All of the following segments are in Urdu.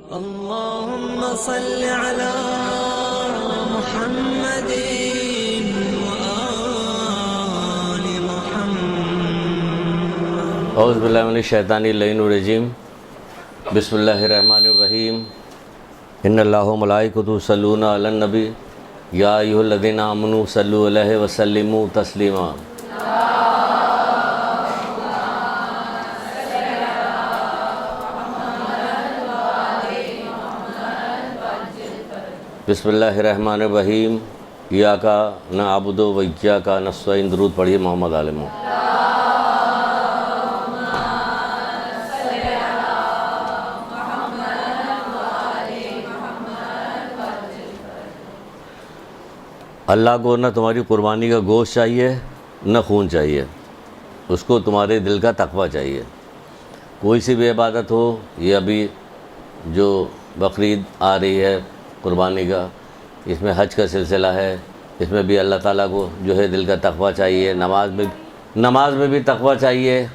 اللهم صل على محمد وآل محمد. اعوذ باللہ من الشیطان الرجیم. بسم اللہ الرحمن الرحیم. ان اللہ و ملائکتہ یصلون علی النبی یا ایھا الذین آمنوا صلوا علیہ وسلموا تسلیما. بسم اللہ الرحمن الرحیم. ایاک نعبد و ایاک نستعین. درود پڑھیے محمد عالم. اللہ کو نہ تمہاری قربانی کا گوشت چاہیے نہ خون چاہیے، اس کو تمہارے دل کا تقویٰ چاہیے. کوئی سی بھی عبادت ہو، یہ ابھی جو بقرعید آ رہی ہے قربانی کا، اس میں حج کا سلسلہ ہے، اس میں بھی اللہ تعالیٰ کو جو ہے دل کا تقویٰ چاہیے. نماز میں بھی تقویٰ چاہیے.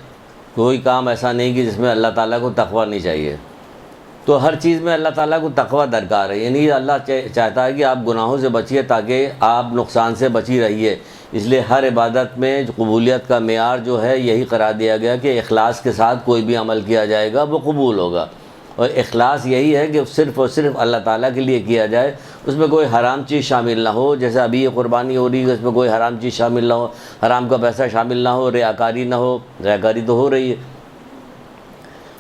کوئی کام ایسا نہیں کہ جس میں اللہ تعالیٰ کو تقویٰ نہیں چاہیے. تو ہر چیز میں اللہ تعالیٰ کو تقویٰ درکار ہے. یعنی اللہ چاہتا ہے کہ آپ گناہوں سے بچیے تاکہ آپ نقصان سے بچی رہیے. اس لیے ہر عبادت میں قبولیت کا معیار جو ہے یہی قرار دیا گیا کہ اخلاص کے ساتھ کوئی بھی عمل کیا جائے گا وہ قبول ہوگا. اور اخلاص یہی ہے کہ صرف اور صرف اللہ تعالیٰ کے لیے کیا جائے، اس میں کوئی حرام چیز شامل نہ ہو. جیسے ابھی یہ قربانی ہو رہی ہے، اس میں کوئی حرام چیز شامل نہ ہو، حرام کا پیسہ شامل نہ ہو، ریاکاری نہ ہو. ریاکاری تو ہو رہی ہے،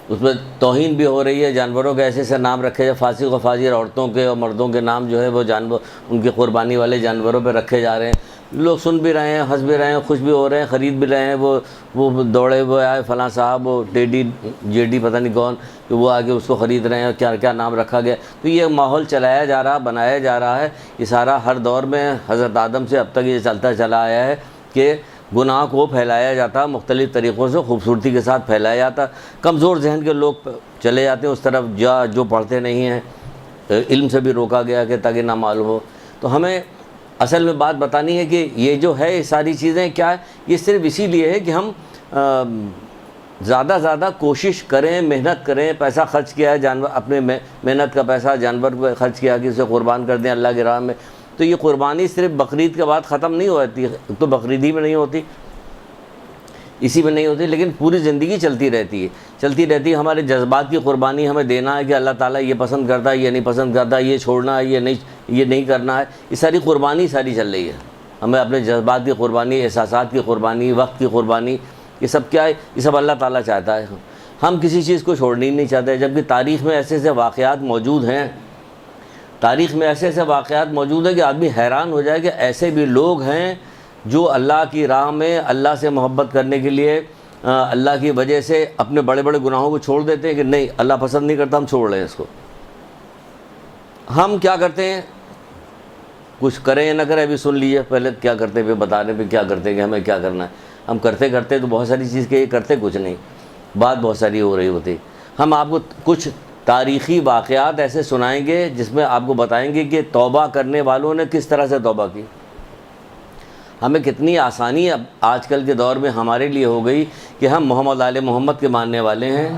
اس میں توہین بھی ہو رہی ہے. جانوروں کے ایسے نام رکھے جائے، فاسق و فاجر عورتوں کے اور مردوں کے نام جو ہے وہ جانور ان کی قربانی والے جانوروں پہ رکھے جا رہے ہیں. لوگ سن بھی رہے ہیں، ہنس بھی رہے ہیں، خوش بھی ہو رہے ہیں، خرید بھی رہے ہیں. وہ دوڑے ہوئے آئے فلاں صاحب، وہ جے ڈی پتہ نہیں کون، کہ وہ آگے اس کو خرید رہے ہیں، کیا کیا نام رکھا گیا. تو یہ ماحول چلایا جا رہا، بنایا جا رہا ہے. یہ سارا ہر دور میں حضرت آدم سے اب تک یہ چلتا چلا آیا ہے کہ گناہ کو پھیلایا جاتا، مختلف طریقوں سے خوبصورتی کے ساتھ پھیلایا جاتا. کمزور ذہن کے لوگ چلے جاتے ہیں اس طرف جو پڑھتے نہیں ہیں. علم سے بھی روکا گیا کہ تاکہ نہ معلوم ہو. تو ہمیں اصل میں بات بتانی ہے کہ یہ جو ہے یہ ساری چیزیں کیا ہے. یہ صرف اسی لیے ہے کہ ہم زیادہ زیادہ کوشش کریں، محنت کریں. پیسہ خرچ کیا ہے، جانور اپنے محنت کا پیسہ جانور پہ خرچ کیا کہ اسے قربان کر دیں اللہ کی راہ میں. تو یہ قربانی صرف بقرعید کے بعد ختم نہیں ہوتی، تو بقرعید ہی میں نہیں ہوتی، اسی میں نہیں ہوتی، لیکن پوری زندگی چلتی رہتی ہے. ہمارے جذبات کی قربانی ہمیں دینا ہے کہ اللہ تعالیٰ یہ پسند کرتا ہے، یہ نہیں پسند کرتا، یہ چھوڑنا ہے، یہ نہیں کرنا ہے. یہ ساری قربانی ساری چل رہی ہے. ہمیں اپنے جذبات کی قربانی، احساسات کی قربانی، وقت کی قربانی، یہ سب کیا ہے؟ یہ سب اللہ تعالیٰ چاہتا ہے. ہم کسی چیز کو چھوڑنا ہی نہیں چاہتے. جبکہ تاریخ میں ایسے ایسے واقعات موجود ہیں، کہ آدمی حیران ہو جائے کہ ایسے بھی لوگ ہیں جو اللہ کی راہ میں اللہ سے محبت کرنے کے لیے اللہ کی وجہ سے اپنے بڑے بڑے گناہوں کو چھوڑ دیتے ہیں کہ نہیں اللہ پسند نہیں کرتا، ہم چھوڑ لیں اس کو. ہم کیا کرتے ہیں؟ کچھ کریں یا نہ کریں ابھی سن لیجیے. پہلے کیا کرتے پھر بتانے پہ کیا کرتے ہیں کہ ہمیں کیا کرنا ہے. ہم کرتے تو بہت ساری چیز کے کرتے کچھ نہیں، بات بہت ساری ہو رہی ہوتی. ہم آپ کو کچھ تاریخی واقعات ایسے سنائیں گے جس میں آپ کو بتائیں گے کہ توبہ کرنے والوں نے کس طرح سے توبہ کی. ہمیں کتنی آسانی اب آج کل کے دور میں ہمارے لیے ہو گئی کہ ہم محمد آل محمد کے ماننے والے ہیں.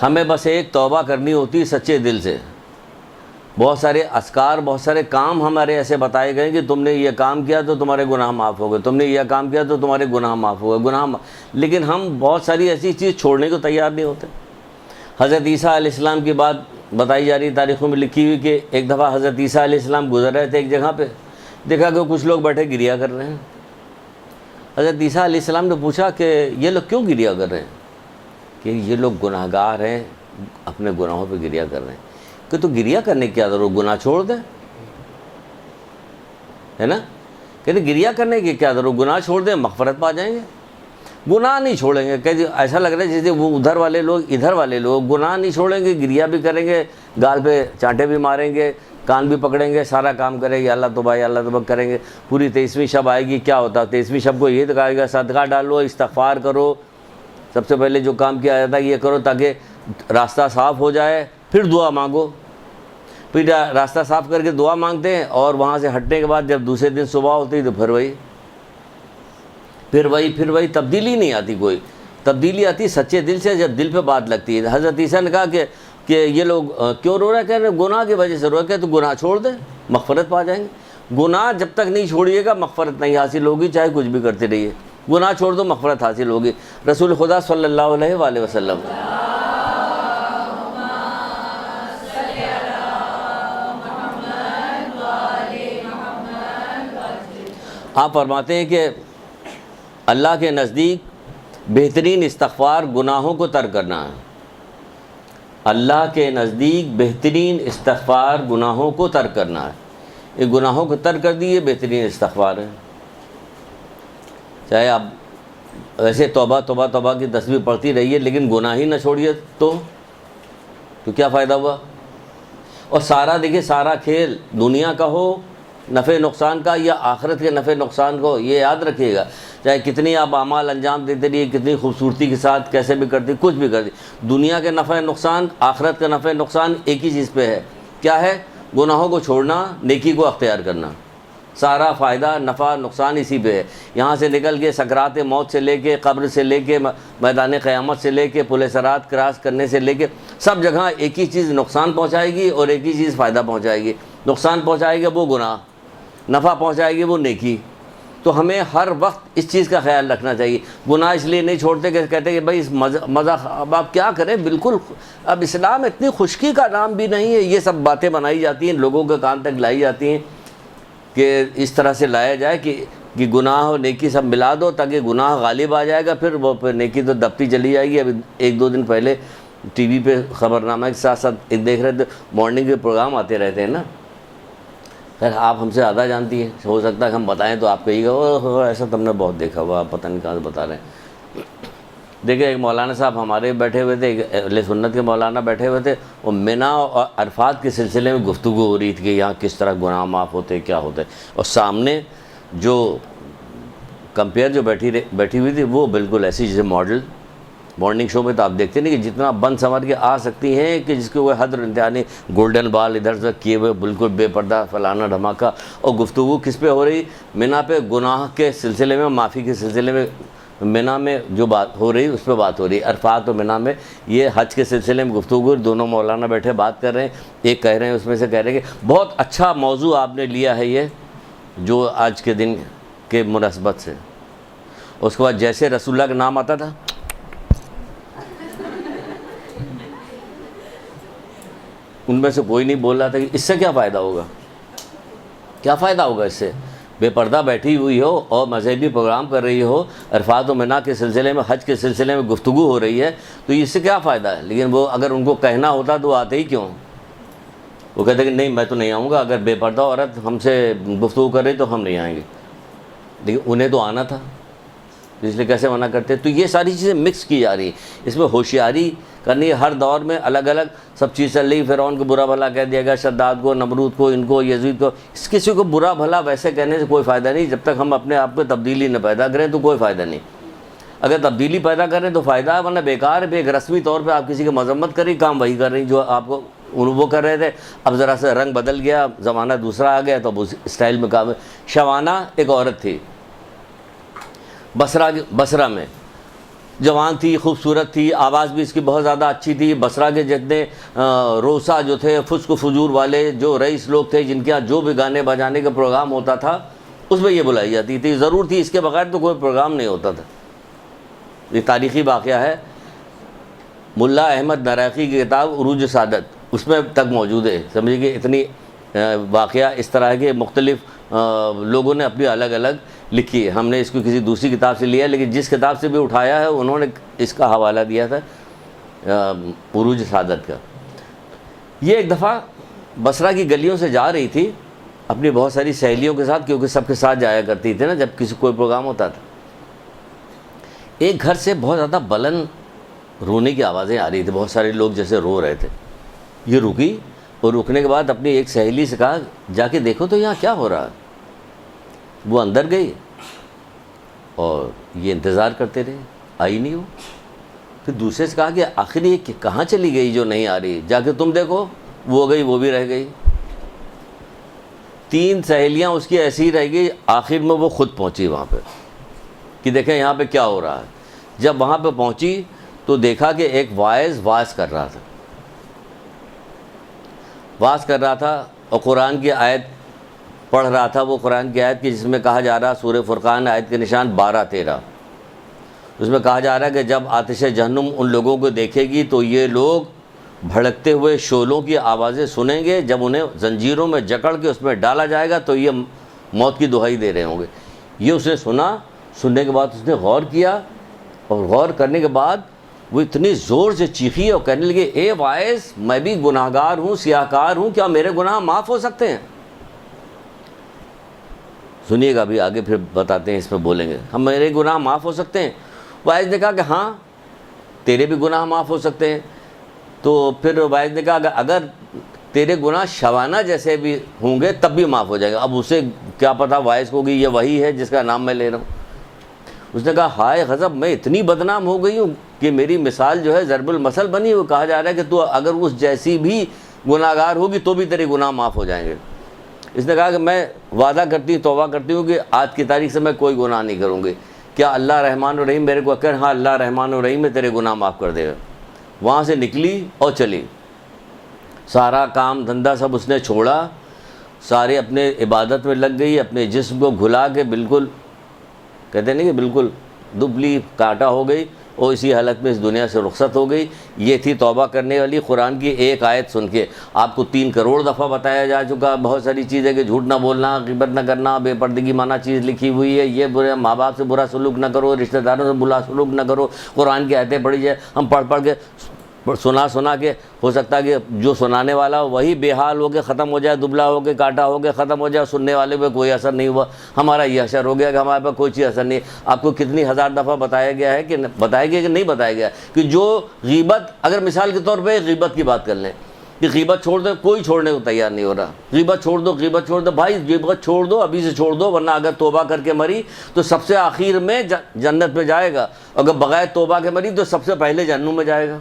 ہمیں بس ایک توبہ کرنی ہوتی سچے دل سے. بہت سارے اذکار، بہت سارے کام ہمارے ایسے بتائے گئے کہ تم نے یہ کام کیا تو تمہارے گناہ معاف ہو گئے، تم نے یہ کام کیا تو تمہارے گناہ معاف ہو گئے. لیکن ہم بہت ساری ایسی چیز چھوڑنے کو تیار نہیں ہوتے. حضرت عیسیٰ علیہ السلام کی بات بتائی جا رہی، تاریخوں میں لکھی ہوئی کہ ایک دفعہ حضرت عیسیٰ علیہ السلام گزر رہے تھے ایک جگہ پہ، دیکھا کہ کچھ لوگ بیٹھے گریا کر رہے ہیں. حضرت عیسیٰ علیہ السلام نے پوچھا کہ یہ لوگ کیوں گریا کر رہے ہیں؟ کہ یہ لوگ گناہ گار ہیں، اپنے گناہوں پہ گریا کر رہے ہیں. کہ تو گریا کرنے کی کیا ضرورت، گناہ چھوڑ دیں، ہے نا. کہتے گریا کرنے کی کیا ضرورت، گناہ چھوڑ دیں مغفرت پا جائیں گے. گناہ نہیں چھوڑیں گے. کہ ایسا لگ رہا ہے جیسے وہ ادھر والے لوگ گناہ نہیں چھوڑیں گے، گریا بھی کریں گے، گال پہ چانٹے بھی ماریں گے، کان بھی پکڑیں گے، سارا کام کریں گے، اللہ توبہ کریں گے. پوری 23ویں شب آئے گی، کیا ہوتا ہے 23ویں شب کو یہ دکھائے گا صدقہ ڈالو، استغفار کرو. سب سے پہلے جو کام کیا جاتا ہے یہ کرو تاکہ راستہ صاف ہو جائے. پھر دعا مانگو. پھر راستہ صاف کر کے دعا مانگتے ہیں، اور وہاں سے ہٹنے کے بعد جب دوسرے دن صبح ہوتی ہے تو پھر وہی پھر وہی تبدیلی نہیں آتی. کوئی تبدیلی آتی سچے دل سے جب دل پہ بات لگتی ہے. حضرت عیسیٰ نے کہا کہ یہ لوگ کیوں رو رہے ہیں؟ کہہ رہے ہیں گناہ کی وجہ سے رو رہے ہیں. تو گناہ چھوڑ دیں, مغفرت پا جائیں گے. گناہ جب تک نہیں چھوڑیے گا مغفرت نہیں حاصل ہوگی, چاہے کچھ بھی کرتے رہیے. گناہ چھوڑ دو مغفرت حاصل ہوگی. رسول خدا صلی اللہ علیہ وآلہ وسلم آپ فرماتے ہیں کہ اللہ کے نزدیک بہترین استغفار گناہوں کو ترک کرنا ہے. اللہ کے نزدیک بہترین استغفار گناہوں کو ترک کرنا ہے. یہ گناہوں کو ترک کر دیے بہترین استغفار ہے. چاہے آپ ویسے توبہ توبہ توبہ کی تسبیح پڑھتی رہیے لیکن گناہ ہی نہ چھوڑیے تو کیا فائدہ ہوا؟ اور سارا دیکھیے سارا کھیل دنیا کا ہو نفع نقصان کا یا آخرت کے نفع نقصان کو, یہ یاد رکھیے گا. چاہے کتنی آپ اعمال انجام دیتے رہیے, کتنی خوبصورتی کے ساتھ کیسے بھی کرتے, کچھ بھی کرتے, دنیا کے نفع نقصان آخرت کا نفع نقصان ایک ہی چیز پہ ہے. کیا ہے؟ گناہوں کو چھوڑنا, نیکی کو اختیار کرنا. سارا فائدہ نفع نقصان اسی پہ ہے. یہاں سے نکل کے سکرات موت سے لے کے, قبر سے لے کے, میدان قیامت سے لے کے, پل صراط کراس کرنے سے لے کے, سب جگہ ایک ہی چیز نقصان پہنچائے گی اور ایک ہی چیز فائدہ پہنچائے گی. نقصان پہنچائے گا وہ گناہ, نفع پہنچائے گی وہ نیکی. تو ہمیں ہر وقت اس چیز کا خیال رکھنا چاہیے. گناہ اس لیے نہیں چھوڑتے کہ کہتے کہ بھائی اس مزہ اب آپ کیا کریں, بالکل اب اسلام اتنی خشکی کا نام بھی نہیں ہے. یہ سب باتیں بنائی جاتی ہیں, لوگوں کے کان تک لائی جاتی ہیں کہ اس طرح سے لایا جائے کہ گناہ اور نیکی سب ملا دو تاکہ گناہ غالب آ جائے گا, پھر نیکی تو دبتی چلی جائے گی. ابھی 1-2 دن پہلے ٹی وی پہ خبرنامہ کے ساتھ ساتھ دیکھ رہے تھے, مارننگ کے پروگرام آتے رہتے ہیں نا. خیر آپ ہم سے زیادہ جانتی ہیں, ہو سکتا ہے کہ ہم بتائیں تو آپ کہیے گا او ایسا تم نے بہت دیکھا ہوا, آپ پتہ نہیں کہاں سے بتا رہے ہیں. دیکھیں ایک مولانا صاحب ہمارے بیٹھے ہوئے تھے, ایک اہل سنت کے مولانا بیٹھے ہوئے تھے, اور منی اور عرفات کے سلسلے میں گفتگو ہو رہی تھی کہ یہاں کس طرح گناہ معاف ہوتے کیا ہوتے, اور سامنے جو کمپیئر جو بیٹھی ہوئی تھی وہ بالکل ایسی جیسے ماڈل. مارننگ شو میں تو آپ دیکھتے نہیں کہ جتنا بن سنور کے آ سکتی ہیں کہ جس کے وہ حد انتہا نہیں, گولڈن بال ادھر سے کیے ہوئے بالکل بے پردہ فلانا دھماکہ. اور گفتگو کس پہ ہو رہی؟ منی پہ گناہ کے سلسلے میں, معافی کے سلسلے میں. منی میں جو بات ہو رہی اس پہ بات ہو رہی. عرفات اور منی میں یہ حج کے سلسلے میں گفتگو, دونوں مولانا بیٹھے بات کر رہے ہیں. ایک کہہ رہے ہیں اس میں سے کہہ رہے ہیں کہ بہت اچھا موضوع آپ نے لیا ہے یہ جو آج کے دن کے مناسبت سے. اس کے بعد جیسے رسول اللہ کا نام آتا تھا ان میں سے کوئی نہیں بول رہا تھا کہ اس سے کیا فائدہ ہوگا, کیا فائدہ ہوگا اس سے. بے پردہ بیٹھی ہوئی ہو اور مذہبی پروگرام کر رہی ہو, عرفات و منی کے سلسلے میں, حج کے سلسلے میں گفتگو ہو رہی ہے, تو اس سے کیا فائدہ ہے. لیکن وہ اگر ان کو کہنا ہوتا تو وہ آتے ہی کیوں؟ وہ کہتے کہ نہیں میں تو نہیں آؤں گا, اگر بے پردہ عورت ہم سے گفتگو کر رہی تو ہم نہیں آئیں گے. لیکن انہیں تو آنا تھا, اس لیے کیسے منع کرتے. تو یہ ساری چیزیں مکس کی جا رہی ہیں, اس میں ہوشیاری کرنی ہے. ہر دور میں الگ الگ سب چیز چل رہی. فرعون کو برا بھلا کہہ دیا گیا, شداد کو, نمرود کو, ان کو, یزید کو. کسی کو برا بھلا ویسے کہنے سے کوئی فائدہ نہیں. جب تک ہم اپنے آپ کو تبدیلی نہ پیدا کریں تو کوئی فائدہ نہیں. اگر تبدیلی پیدا کریں تو فائدہ ہے, ورنہ بیکار ہے. ایک رسمی طور پہ آپ کسی کی مذمت کر رہی, کام وہی کر رہی جو آپ کو وہ کر رہے تھے. اب ذرا سا رنگ بدل گیا, زمانہ دوسرا آ گیا تو اب اس اسٹائل میں کام ہے. شوانہ ایک عورت تھی بصرہ میں, جوان تھی, خوبصورت تھی, آواز بھی اس کی بہت زیادہ اچھی تھی. بصرہ کے جتنے روسا جو تھے, فسق و فجور والے جو رئیس لوگ تھے, جن کے یہاں جو بھی گانے بجانے کا پروگرام ہوتا تھا اس میں یہ بلائی جاتی تھی. ضرور تھی, اس کے بغیر تو کوئی پروگرام نہیں ہوتا تھا. یہ تاریخی واقعہ ہے. ملا احمد نراقی کی کتاب عروج سعادت اس میں تک موجود ہے. سمجھے کہ اتنی واقعہ اس طرح کے مختلف لوگوں نے اپنی الگ الگ لکھی ہے. ہم نے اس کو کسی دوسری کتاب سے لیا, لیکن جس کتاب سے بھی اٹھایا ہے انہوں نے اس کا حوالہ دیا تھا عروج سعادت کا. یہ ایک دفعہ بصرہ کی گلیوں سے جا رہی تھی اپنی بہت ساری سہیلیوں کے ساتھ, کیونکہ سب کے ساتھ جایا کرتی تھی نا جب کسی کوئی پروگرام ہوتا تھا. ایک گھر سے بہت زیادہ بلند رونے کی آوازیں آ رہی تھی, بہت سارے لوگ جیسے رو رہے تھے. یہ رکی اور رکنے کے بعد اپنی ایک سہیلی سے کہا جا کے دیکھو تو یہاں کیا ہو رہا ہے. وہ اندر گئی اور یہ انتظار کرتے رہے, آئی نہیں. وہ پھر دوسرے سے کہا کہ آخر یہ کہاں چلی گئی جو نہیں آ رہی, جا کے تم دیکھو. وہ گئی, وہ بھی رہ گئی. 3 سہیلیاں اس کی ایسی ہی رہ گئی. آخر میں وہ خود پہنچی وہاں پہ. کہ دیکھیں یہاں پہ کیا ہو رہا ہے. جب وہاں پہ پہنچی تو دیکھا کہ ایک واعظ کر رہا تھا اور قرآن کی آیت پڑھ رہا تھا. وہ قرآن کی آیت کی جس میں کہا جا رہا سورہ فرقان آیت کے نشان 12-13, اس میں کہا جا رہا ہے کہ جب آتش جہنم ان لوگوں کو دیکھے گی تو یہ لوگ بھڑکتے ہوئے شعلوں کی آوازیں سنیں گے. جب انہیں زنجیروں میں جکڑ کے اس میں ڈالا جائے گا تو یہ موت کی دہائی دے رہے ہوں گے. یہ اس نے سننے کے بعد اس نے غور کیا, اور غور کرنے کے بعد وہ اتنی زور سے چیخی اور کہنے لگے, اے واعظ, میں بھی گناہ گار ہوں, سیاہ کار ہوں, کیا میرے گناہ معاف ہو سکتے ہیں؟ سنیے گا ابھی آگے پھر بتاتے ہیں, اس میں بولیں گے ہم میرے گناہ معاف ہو سکتے ہیں. واعظ نے کہا کہ ہاں تیرے بھی گناہ معاف ہو سکتے ہیں. تو پھر واعظ نے کہا کہ اگر تیرے گناہ شوانہ جیسے بھی ہوں گے تب بھی معاف ہو جائے گا. اب اسے کیا پتہ واعظ کو کہ یہ وہی ہے جس کا نام میں لے رہا ہوں. اس نے کہا ہائے غضب, میں اتنی بدنام ہو گئی ہوں کہ میری مثال جو ہے ضرب المثل بنی. وہ کہا جا رہا ہے کہ تو اگر اس جیسی بھی گناہ گار ہوگی تو بھی تیرے گناہ معاف ہو جائیں گے. اس نے کہا کہ میں وعدہ کرتی ہوں, توبہ کرتی ہوں کہ آج کی تاریخ سے میں کوئی گناہ نہیں کروں گی. کیا اللہ رحمان الرحیم میرے کو ہاں اللہ رحمان الرحیم میں تیرے گناہ معاف کر دے گا. وہاں سے نکلی اور چلی. سارا کام دھندا سب اس نے چھوڑا, سارے اپنے عبادت میں لگ گئی, اپنے جسم کو گھلا کے بالکل کہتے نہیں کہ بالکل دبلی کاٹا ہو گئی, اور اسی حالت میں اس دنیا سے رخصت ہو گئی. یہ تھی توبہ کرنے والی. قرآن کی ایک آیت سن کے آپ کو 3 کروڑ دفعہ بتایا جا چکا بہت ساری چیزیں کہ جھوٹ نہ بولنا, غیبت نہ کرنا, بے پردگی مانا چیز لکھی ہوئی ہے, یہ برے ماں باپ سے برا سلوک نہ کرو, رشتہ داروں سے برا سلوک نہ کرو. قرآن کی آیتیں پڑھی جائے, ہم پڑھ کے سنا کے ہو سکتا ہے کہ جو سنانے والا وہی بے حال ہو کے ختم ہو جائے, دبلا ہو کے کاٹا ہو کے ختم ہو جائے, سننے والے پہ کوئی اثر نہیں ہوا. ہمارا یہ اثر ہو گیا کہ ہمارے پہ کوئی چیز اثر نہیں. آپ کو کتنی ہزار دفعہ بتایا گیا ہے کہ نہیں بتایا گیا کہ جو غیبت, اگر مثال کے طور پہ غیبت کی بات کر لیں کہ غیبت چھوڑ دو, کوئی چھوڑنے کو تیار نہیں ہو رہا. غیبت چھوڑ دو بھائی, غیبت چھوڑ دو, ابھی سے چھوڑ دو, ورنہ اگر توبہ کر کے مری تو سب سے آخر میں جنت میں جائے گا, اگر بغیر توبہ کے مری تو سب سے پہلے جہنم میں جائے گا.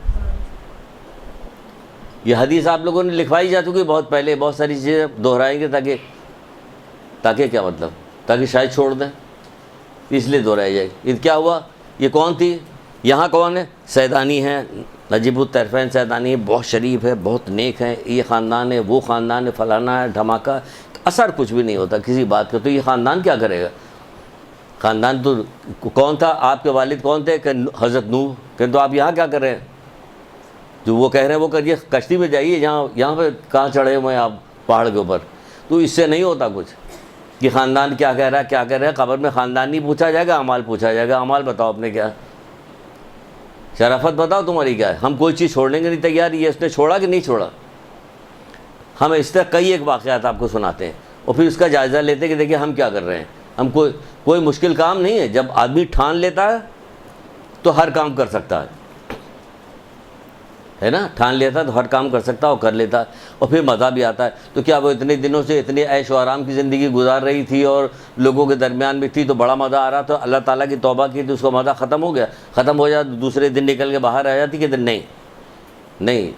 یہ حدیث آپ لوگوں نے لکھوائی جا چکی بہت پہلے. بہت ساری چیزیں دہرائیں گے تاکہ کیا مطلب, تاکہ شاید چھوڑ دیں, اس لیے دہرائی جائے گی. کیا ہوا, یہ کون تھی, یہاں کون ہے, سیدانی ہے, نجیب الطرفین سیدانی ہے, بہت شریف ہے, بہت نیک ہے, یہ خاندان ہے, وہ خاندان ہے, فلانا ہے, دھماکہ, اثر کچھ بھی نہیں ہوتا کسی بات کا. تو یہ خاندان کیا کرے گا؟ خاندان تو کون تھا, آپ کے والد کون تھے, کہ حضرت نوح. کہ تو آپ یہاں کیا کر رہے ہیں, جو وہ کہہ رہے ہیں وہ کریے, کشتی میں جائیے, یہاں پہ کہاں چڑھے ہوئے ہیں آپ پہاڑ کے اوپر. تو اس سے نہیں ہوتا کچھ کہ خاندان کیا کہہ رہا ہے. قبر میں خاندان نہیں پوچھا جائے گا, اعمال پوچھا جائے گا. اعمال بتاؤ اپنے کیا, شرافت بتاؤ تمہاری کیا ہے. ہم کوئی چیز چھوڑنے کے نہیں تیار. یہ اس نے چھوڑا کہ نہیں چھوڑا. ہم اس طرح کئی ایک واقعات آپ کو سناتے ہیں اور پھر اس کا جائزہ لیتے ہیں کہ دیکھیں ہم کیا کر رہے ہیں. ہم کوئی مشکل کام نہیں ہے. جب آدمی ٹھان لیتا ہے تو ہر کام کر سکتا ہے نا, ٹھان لیتا ہے تو ہر کام کر سکتا ہے اور کر لیتا ہے, اور پھر مزہ بھی آتا ہے. تو کیا وہ اتنے دنوں سے اتنے عیش و آرام کی زندگی گزار رہی تھی اور لوگوں کے درمیان بھی تھی تو بڑا مزہ آ رہا تھا, اللہ تعالیٰ کی توبہ کی تو اس کا مزہ ختم ہو گیا. ختم ہو جاتا دوسرے دن نکل کے باہر آ جاتی کہ نہیں.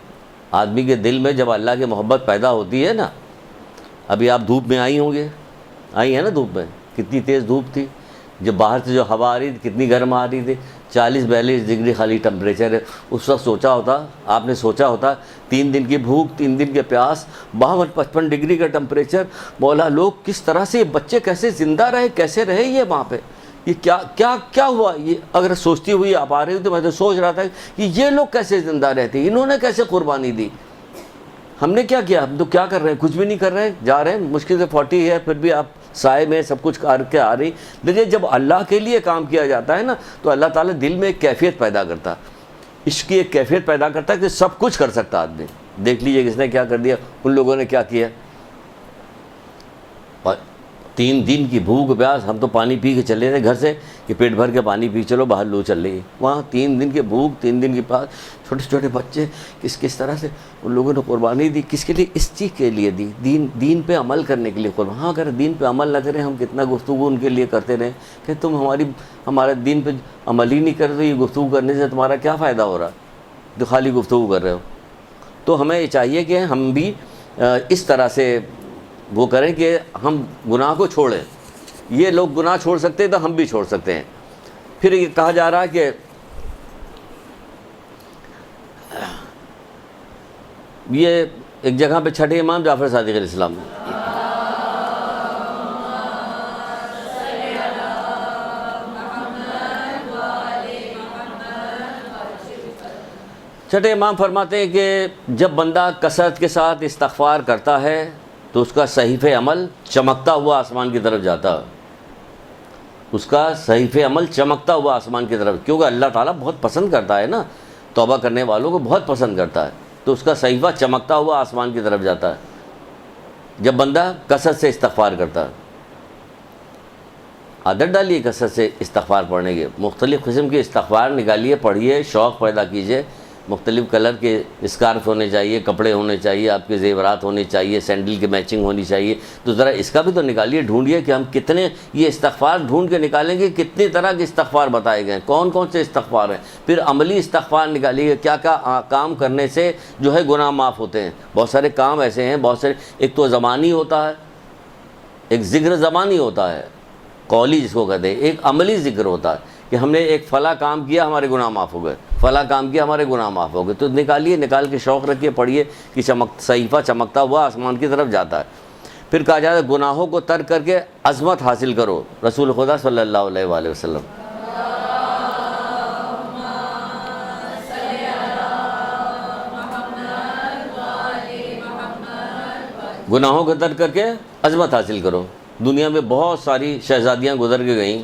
آدمی کے دل میں جب اللہ کی محبت پیدا ہوتی ہے نا, ابھی آپ دھوپ میں آئی ہیں نا, دھوپ میں کتنی تیز دھوپ تھی, جب باہر سے جو ہوا آ رہی تھی کتنی گرم آ رہی تھی, 40-42 ڈگری خالی ٹمپریچر ہے. اس وقت آپ نے سوچا ہوتا 3 دن کی بھوک, 3 دن کے پیاس, 52-55 ڈگری کا ٹمپریچر. مولا لوگ کس طرح سے, بچے کیسے زندہ رہے, کیسے رہے یہ وہاں پہ, یہ کیا ہوا. یہ اگر سوچتی ہوئی آپ آ رہی ہو تو میں تو سوچ رہا تھا کہ یہ لوگ کیسے زندہ رہتے, انہوں نے کیسے قربانی دی. ہم نے کیا کیا, ہم تو کیا کر رہے ہیں, کچھ بھی نہیں کر رہے ہیں, جا رہے ہیں. مشکل سے 40 ہے پھر بھی آپ سائے میں سب کچھ کر کے آ رہی. دیکھیے جب اللہ کے لیے کام کیا جاتا ہے نا تو اللہ تعالیٰ دل میں ایک کیفیت پیدا کرتا ہے, عشق کی ایک کیفیت پیدا کرتا ہے کہ سب کچھ کر سکتا آدمی. دیکھ لیجئے کس نے کیا کر دیا, ان لوگوں نے کیا کیا. 3 دن کی بھوک پیاس, ہم تو پانی پی کے چلے تھے گھر سے کہ پیٹ بھر کے پانی پی چلو, باہر لو چل رہی. وہاں 3 دن کی بھوک, 3 دن کی پیاس, چھوٹے بچے, کس طرح سے ان لوگوں نے قربانی دی. کس کے لیے, اس چیز کے لیے دی, دین پہ عمل کرنے کے لیے قربانی. ہاں اگر دین پہ عمل نہ کریں, ہم کتنا گفتگو ان کے لیے کرتے رہیں کہ تم ہمارے دین پہ عمل ہی نہیں کرتے, یہ گفتگو کرنے سے تمہارا کیا فائدہ ہو رہا, تو خالی گفتگو کر رہے ہو. تو ہمیں یہ چاہیے کہ ہم بھی اس طرح سے وہ کریں کہ ہم گناہ کو چھوڑیں. یہ لوگ گناہ چھوڑ سکتے ہیں تو ہم بھی چھوڑ سکتے ہیں. پھر یہ کہا جا رہا ہے کہ یہ ایک جگہ پہ چھٹے امام جعفر صادق علیہ السلام، چھٹے امام فرماتے ہیں کہ جب بندہ کثرت کے ساتھ استغفار کرتا ہے تو اس کا صحیفہ عمل چمکتا ہوا آسمان کی طرف جاتا ہے، اس کا صحیفہ عمل چمکتا ہوا آسمان کی طرف، کیونکہ اللہ تعالیٰ بہت پسند کرتا ہے نا، توبہ کرنے والوں کو بہت پسند کرتا ہے، تو اس کا صحیفہ چمکتا ہوا آسمان کی طرف جاتا ہے جب بندہ کثرت سے استغفار کرتا ہے۔ عادت ڈالیے کثرت سے استغفار پڑھنے کے، مختلف قسم کے استغفار نکالیے، پڑھیے، شوق پیدا کیجیے، مختلف کلر کے اسکارف ہونے چاہیے، کپڑے ہونے چاہیے، آپ کے زیورات ہونے چاہیے، سینڈل کی میچنگ ہونی چاہیے، تو ذرا اس کا بھی تو نکالیے، ڈھونڈیے کہ ہم کتنے یہ استغفار ڈھونڈ کے نکالیں گے، کتنی طرح کے استغفار بتائے گئے ہیں، کون کون سے استغفار ہیں، پھر عملی استغفار نکالیے، کیا کیا کام کرنے سے جو ہے گناہ معاف ہوتے ہیں۔ بہت سارے کام ایسے ہیں، بہت سارے، ایک تو زبانی ہوتا ہے، ایک ذکر زبانی ہوتا ہے، قولی جس کو کہتے ہیں، ایک عملی ذکر ہوتا ہے کہ ہم نے ایک فلاں کام کیا، ہمارے گناہ معاف ہو گئے، فلاں کام کیا، ہمارے گناہ معاف ہو گئے، تو نکالیے، نکال کے شوق رکھیے، پڑھیے کہ صحیفہ چمکتا ہوا آسمان کی طرف جاتا ہے۔ پھر کہا جاتا ہے گناہوں کو ترک کر کے عظمت حاصل کرو، رسول خدا صلی اللہ علیہ وآلہ وسلم۔ گناہوں کو ترک کر کے عظمت حاصل کرو۔ دنیا میں بہت ساری شہزادیاں گزر کے گئیں،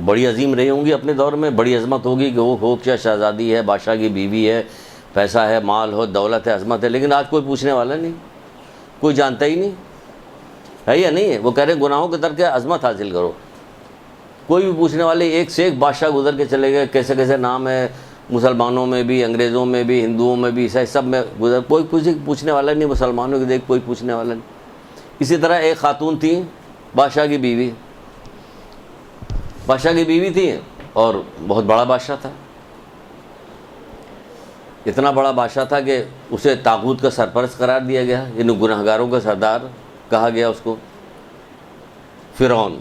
بڑی عظیم رہی ہوں گی اپنے دور میں، بڑی عظمت ہوگی کہ وہ خوب شہزادی ہے، بادشاہ کی بیوی ہے، پیسہ ہے، مال ہو، دولت ہے، عظمت ہے، لیکن آج کوئی پوچھنے والا نہیں، کوئی جانتا ہی نہیں ہے یا نہیں ہے۔ وہ کہہ رہے ہیں گناہوں کے ترک کے عظمت حاصل کرو، کوئی بھی پوچھنے والے، ایک سے ایک بادشاہ گزر کے چلے گئے، کیسے کیسے نام ہے، مسلمانوں میں بھی، انگریزوں میں بھی، ہندوؤں میں بھی، عیسائی سب میں گزر، کوئی پوچھنے والا نہیں، مسلمانوں کے دیکھ کوئی پوچھنے والا نہیں۔ اسی طرح ایک خاتون تھی، بادشاہ کی بیوی، بادشاہ کی بیوی تھی اور بہت بڑا بادشاہ تھا، اتنا بڑا بادشاہ تھا کہ اسے طاغوت کا سرپرست قرار دیا گیا، یعنی گنہگاروں کا سردار کہا گیا اس کو، فرعون۔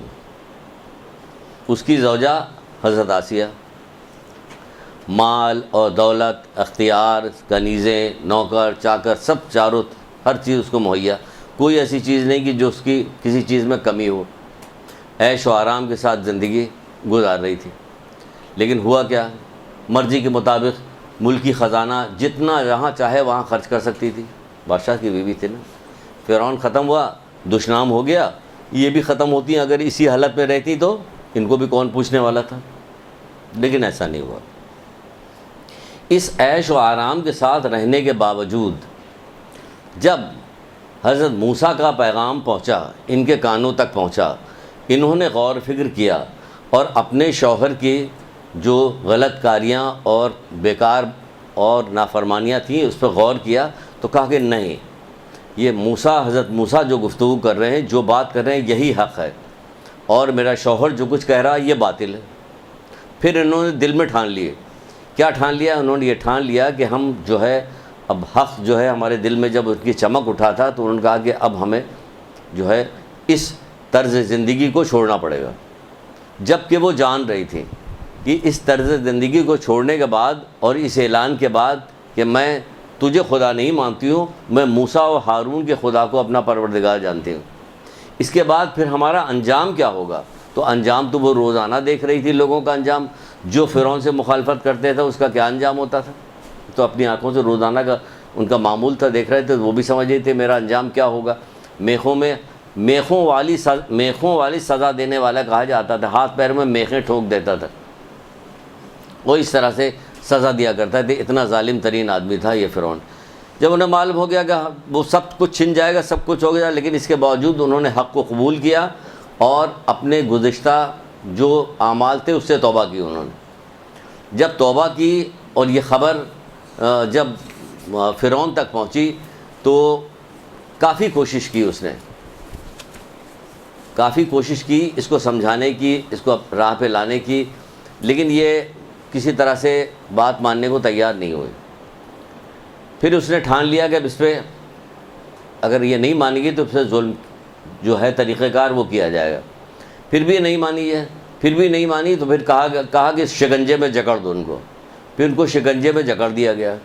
اس کی زوجہ حضرت آسیہ، مال اور دولت، اختیار، کنیزیں، نوکر چاکر، سب چاروں، ہر چیز اس کو مہیا، کوئی ایسی چیز نہیں کہ جو اس کی کسی چیز میں کمی ہو، عیش و آرام کے ساتھ زندگی گزار رہی تھی۔ لیکن ہوا کیا، مرضی کے مطابق ملکی خزانہ جتنا جہاں چاہے وہاں خرچ کر سکتی تھی، بادشاہ کی بیوی تھی نا۔ فرعون ختم ہوا، دشنام ہو گیا، یہ بھی ختم ہوتی ہیں، اگر اسی حالت میں رہتی تو ان کو بھی کون پوچھنے والا تھا، لیکن ایسا نہیں ہوا۔ اس عیش و آرام کے ساتھ رہنے کے باوجود جب حضرت موسیٰ کا پیغام پہنچا، ان کے کانوں تک پہنچا، انہوں نے غور و فکر کیا اور اپنے شوہر کی جو غلط کاریاں اور بیکار اور نافرمانیاں تھیں اس پہ غور کیا، تو کہا کہ نہیں، یہ حضرت موسیٰ جو گفتگو کر رہے ہیں، جو بات کر رہے ہیں، یہی حق ہے، اور میرا شوہر جو کچھ کہہ رہا ہے یہ باطل ہے۔ پھر انہوں نے دل میں ٹھان لیے، کیا ٹھان لیا؟ انہوں نے یہ ٹھان لیا کہ ہم جو ہے اب حق جو ہے ہمارے دل میں جب اس کی چمک اٹھا تھا تو انہوں نے کہا کہ اب ہمیں جو ہے اس طرز زندگی کو چھوڑنا پڑے گا، جب کہ وہ جان رہی تھی کہ اس طرز زندگی کو چھوڑنے کے بعد اور اس اعلان کے بعد کہ میں تجھے خدا نہیں مانتی ہوں، میں موسیٰ و ہارون کے خدا کو اپنا پروردگار جانتی ہوں، اس کے بعد پھر ہمارا انجام کیا ہوگا؟ تو انجام تو وہ روزانہ دیکھ رہی تھی، لوگوں کا انجام، جو فرعون سے مخالفت کرتے تھے اس کا کیا انجام ہوتا تھا، تو اپنی آنکھوں سے روزانہ کا ان کا معمول تھا، دیکھ رہے تھے، وہ بھی سمجھ رہے تھے میرا انجام کیا ہوگا۔ میخوں والی سزا دینے والا کہا جاتا تھا، ہاتھ پیر میں میخیں ٹھوک دیتا تھا، وہ اس طرح سے سزا دیا کرتا تھا، اتنا ظالم ترین آدمی تھا یہ فرعون۔ جب انہیں معلوم ہو گیا کہ وہ سب کچھ چھن جائے گا، سب کچھ ہو گیا، لیکن اس کے باوجود انہوں نے حق کو قبول کیا اور اپنے گزشتہ جو اعمال تھے اس سے توبہ کی۔ انہوں نے جب توبہ کی اور یہ خبر جب فرعون تک پہنچی تو کافی کوشش کی، اس نے کافی کوشش کی اس کو سمجھانے کی، اس کو راہ پہ لانے کی، لیکن یہ کسی طرح سے بات ماننے کو تیار نہیں ہوئی۔ پھر اس نے ٹھان لیا کہ اب اس پہ اگر یہ نہیں مانے گی تو پھر ظلم جو ہے طریقہ کار وہ کیا جائے گا۔ پھر بھی یہ نہیں مانی ہے پھر بھی نہیں مانی تو پھر کہا کہ شکنجے میں جکڑ دو ان کو. پھر ان کو شکنجے میں جکڑ دیا گیا.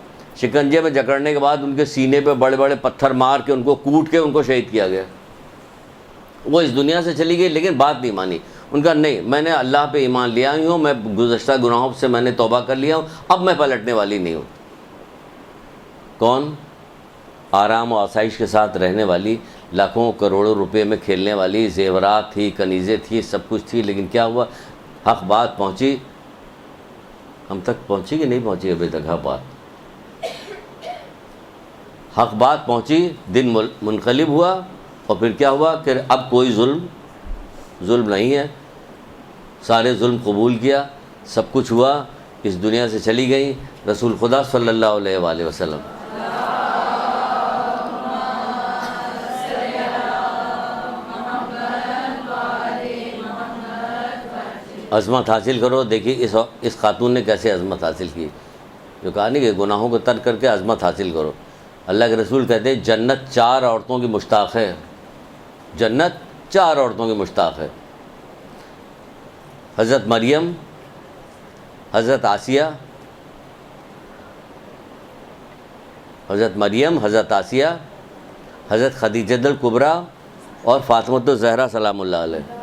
شکنجے میں جکڑنے کے بعد ان کے سینے پہ بڑے بڑے پتھر مار کے ان کو کوٹ کے ان کو شہید کیا گیا. وہ اس دنیا سے چلی گئی لیکن بات نہیں مانی. ان کا نہیں، میں نے اللہ پہ ایمان لیا ہی ہوں، میں گزشتہ گناہوں سے میں نے توبہ کر لیا ہوں، اب میں پلٹنے والی نہیں ہوں. کون؟ آرام و آسائش کے ساتھ رہنے والی، لاکھوں کروڑوں روپے میں کھیلنے والی، زیورات تھی، کنیزیں تھی، سب کچھ تھی، لیکن کیا ہوا؟ حق بات پہنچی. ہم تک پہنچی کہ نہیں پہنچی ابھی تک؟ حق بات پہنچی، دن منقلب ہوا، اور پھر کیا ہوا کہ اب کوئی ظلم نہیں ہے. سارے ظلم قبول کیا، سب کچھ ہوا، اس دنیا سے چلی گئی. رسول خدا صلی اللہ علیہ وآلہ وسلم عظمت حاصل کرو. دیکھیے اس خاتون نے کیسے عظمت حاصل کی. جو کہا نہیں کہ گناہوں کو ترک کر کے عظمت حاصل کرو. اللہ کے رسول کہتے ہیں جنت 4 عورتوں کی مشتاق ہے. جنت 4 عورتوں کی مشتاق ہے. حضرت مریم، حضرت آسیہ، حضرت خدیجہ الکبریٰ اور فاطمۃ الزہرا سلام اللہ علیہ.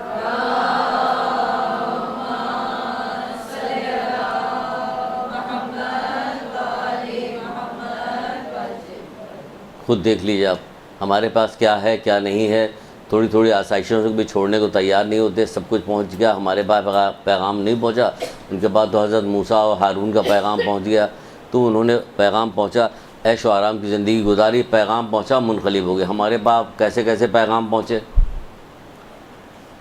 خود دیکھ لیجیے آپ ہمارے پاس کیا ہے کیا نہیں ہے. تھوڑی تھوڑی آسائشوں سے بھی چھوڑنے کو تیار نہیں ہوتے. سب کچھ پہنچ گیا، ہمارے پاس پیغام نہیں پہنچا. ان کے بعد تو حضرت موسیٰ اور ہارون کا پیغام پہنچ گیا، تو انہوں نے پیغام پہنچا، عیش و آرام کی زندگی گزاری، پیغام پہنچا، منقلب ہو گئے. ہمارے پاس کیسے کیسے پیغام پہنچے.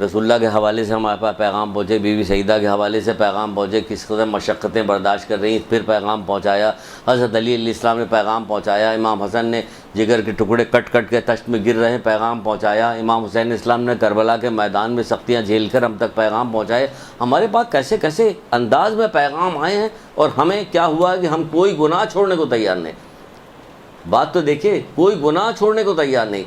رسول اللہ کے حوالے سے ہمارے پاس پیغام پہنچے، بی بی سعیدہ کے حوالے سے پیغام پہنچے، کس قدر مشقتیں برداشت کر رہی پھر پیغام پہنچایا. حضرت علی علیہ السلام نے پیغام پہنچایا. امام حسن نے جگر کے ٹکڑے کٹ کٹ کے تشت میں گر رہے ہیں، پیغام پہنچایا. امام حسین اسلام نے کربلا کے میدان میں سختیاں جھیل کر ہم تک پیغام پہنچائے. ہمارے پاس کیسے کیسے انداز میں پیغام آئے ہیں، اور ہمیں کیا ہوا کہ ہم کوئی گناہ چھوڑنے کو تیار نہیں. بات تو دیکھیے، کوئی گناہ چھوڑنے کو تیار نہیں.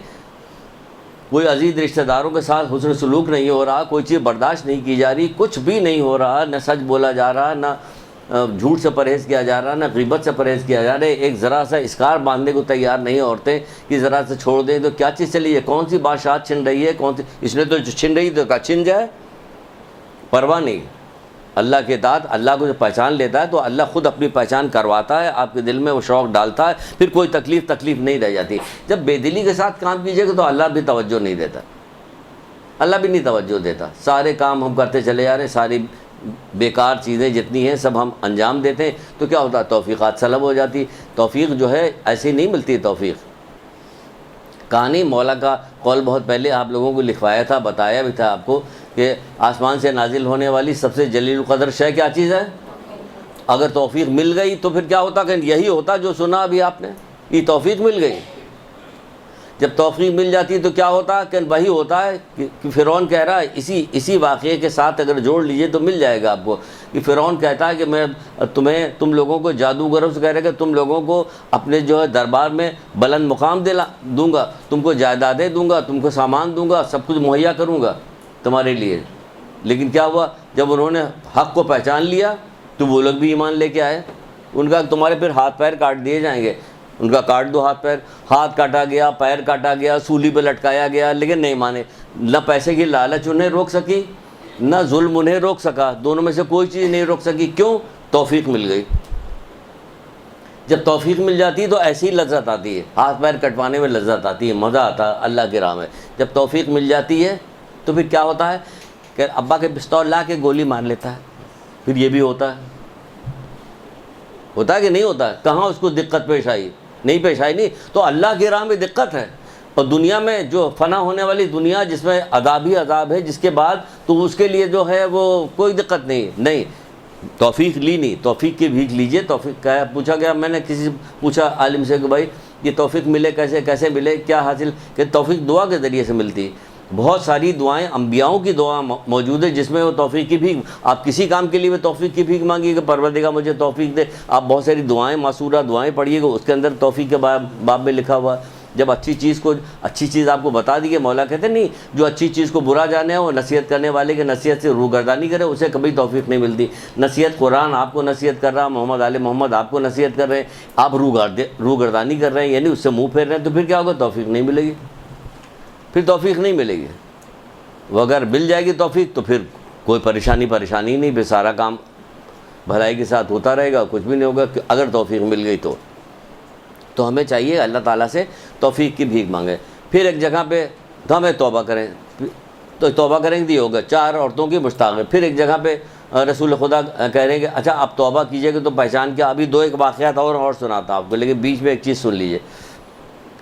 کوئی عزیز رشتہ داروں کے ساتھ حسن سلوک نہیں ہو رہا، کوئی چیز برداشت نہیں کی جا رہی، کچھ بھی نہیں ہو رہا. نہ سچ بولا جا رہا، نہ جھوٹ سے پرہیز کیا جا رہا، نہ غیبت سے پرہیز کیا جا رہا. ایک ذرا سا اسکار باندھنے کو تیار نہیں عورتیں کہ ذرا سے چھوڑ دیں تو کیا چیز چلی ہے. کون سی بادشاہت چھن رہی ہے، کون سی اس نے تو چھن رہی تو کہا چھن جائے، پرواہ نہیں. اللہ کے اطاعت، اللہ کو جو پہچان لیتا ہے تو اللہ خود اپنی پہچان کرواتا ہے، آپ کے دل میں وہ شوق ڈالتا ہے، پھر کوئی تکلیف نہیں رہ جاتی. جب بے دلی کے ساتھ کام کیجیے گا تو اللہ بھی توجہ نہیں دیتا، اللہ بھی نہیں توجہ دیتا. سارے کام ہم کرتے چلے جا رہے ہیں، ساری بیکار چیزیں جتنی ہیں سب ہم انجام دیتے ہیں، تو کیا ہوتا ہے؟ توفیقات سلب ہو جاتی. توفیق جو ہے ایسی نہیں ملتی. توفیق کہانی مولا کا قول بہت پہلے آپ لوگوں کو لکھوایا تھا، بتایا بھی تھا آپ کو کہ آسمان سے نازل ہونے والی سب سے جلیل القدر شے کیا چیز ہے؟ اگر توفیق مل گئی تو پھر کیا ہوتا کہ یہی ہوتا جو سنا ابھی آپ نے، یہ توفیق مل گئی. جب توفیق مل جاتی ہے تو کیا ہوتا کہ وہی ہوتا ہے کہ فرعون کہہ رہا ہے، اسی واقعے کے ساتھ اگر جوڑ لیجئے تو مل جائے گا آپ کو، کہ فرعون کہتا ہے کہ میں تم لوگوں کو جادوگروں سے کہہ رہے کہ تم لوگوں کو اپنے جو ہے دربار میں بلند مقام دوں گا، تم کو جائیدادیں دوں گا، تم کو سامان دوں گا، سب کچھ مہیا کروں گا تمہارے لیے. لیکن کیا ہوا؟ جب انہوں نے حق کو پہچان لیا تو وہ لوگ بھی ایمان لے کے آئے. ان کا تمہارے پھر ہاتھ پیر کاٹ دیے جائیں گے. ان کا کاٹ دو ہاتھ پیر، ہاتھ کاٹا گیا، پیر کاٹا گیا، سولی پہ لٹکایا گیا، لیکن نہیں مانے. نہ پیسے کی لالچ انہیں روک سکی، نہ ظلم انہیں روک سکا. دونوں میں سے کوئی چیز نہیں روک سکی. کیوں؟ توفیق مل گئی. جب توفیق مل جاتی ہے تو ایسی لذت آتی ہے، ہاتھ پیر کٹوانے میں لذت آتی ہے، مزہ آتا ہے اللہ کی راہ میں. جب توفیق مل جاتی ہے تو پھر کیا ہوتا ہے کہ ابا کے پستول لا کے گولی مار لیتا ہے. پھر یہ بھی ہوتا ہے کہ نہیں ہوتا ہے؟ کہاں اس کو دقت پیش آئی؟ نہیں پیش آئی. نہیں تو اللہ کی راہ میں دقت ہے. اور دنیا میں جو فنا ہونے والی دنیا جس میں عذاب ہی عذاب ہے، جس کے بعد تو اس کے لیے جو ہے وہ کوئی دقت نہیں. توفیق لی نہیں، توفیق کی بھیک لیجئے. توفیق کیا پوچھا گیا، میں نے کسی سے پوچھا عالم سے کہ بھائی یہ توفیق ملے کیسے ملے، کیا حاصل؟ کہ توفیق دعا کے ذریعے سے ملتی. بہت ساری دعائیں انبیاؤں کی دعا موجود ہے جس میں وہ توفیق کی بھیک، آپ کسی کام کے لیے وہ توفیق کی بھیک مانگیے کہ پروردگار مجھے توفیق دے. آپ بہت ساری دعائیں، معصورہ دعائیں پڑھیے گا، اس کے اندر توفیق کے باب میں لکھا ہوا. جب اچھی چیز آپ کو بتا دی ہے، مولا کہتے ہیں نہیں جو اچھی چیز کو برا جانے وہ نصیحت کرنے والے کی نصیحت سے روگردانی کرے، اسے کبھی توفیق نہیں ملتی۔ نصیحت قرآن آپ کو نصیحت کر رہا، محمد آل محمد آپ کو نصیحت کر رہے ہیں، آپ روگردانی کر رہے ہیں، یعنی اس سے منہ پھیر رہے ہیں، تو پھر کیا ہوگا؟ توفیق نہیں ملے گی، پھر توفیق نہیں ملے گی۔ وہ اگر مل جائے گی توفیق تو پھر کوئی پریشانی نہیں، پھر سارا کام بھلائی کے ساتھ ہوتا رہے گا، کچھ بھی نہیں ہوگا اگر توفیق مل گئی تو ہمیں چاہیے اللہ تعالیٰ سے توفیق کی بھیک مانگیں۔ پھر ایک جگہ پہ تو ہمیں توبہ کریں، تو توبہ کریں گے ہوگا 4 عورتوں کی مشتاق ہے۔ پھر ایک جگہ پہ رسول خدا کہہ رہے ہیں کہ اچھا آپ توبہ کیجئے گا تو پہچان کیا؟ ابھی 2 واقعات اور سناتا آپ کو، لیکن بیچ میں ایک چیز سن لیجئے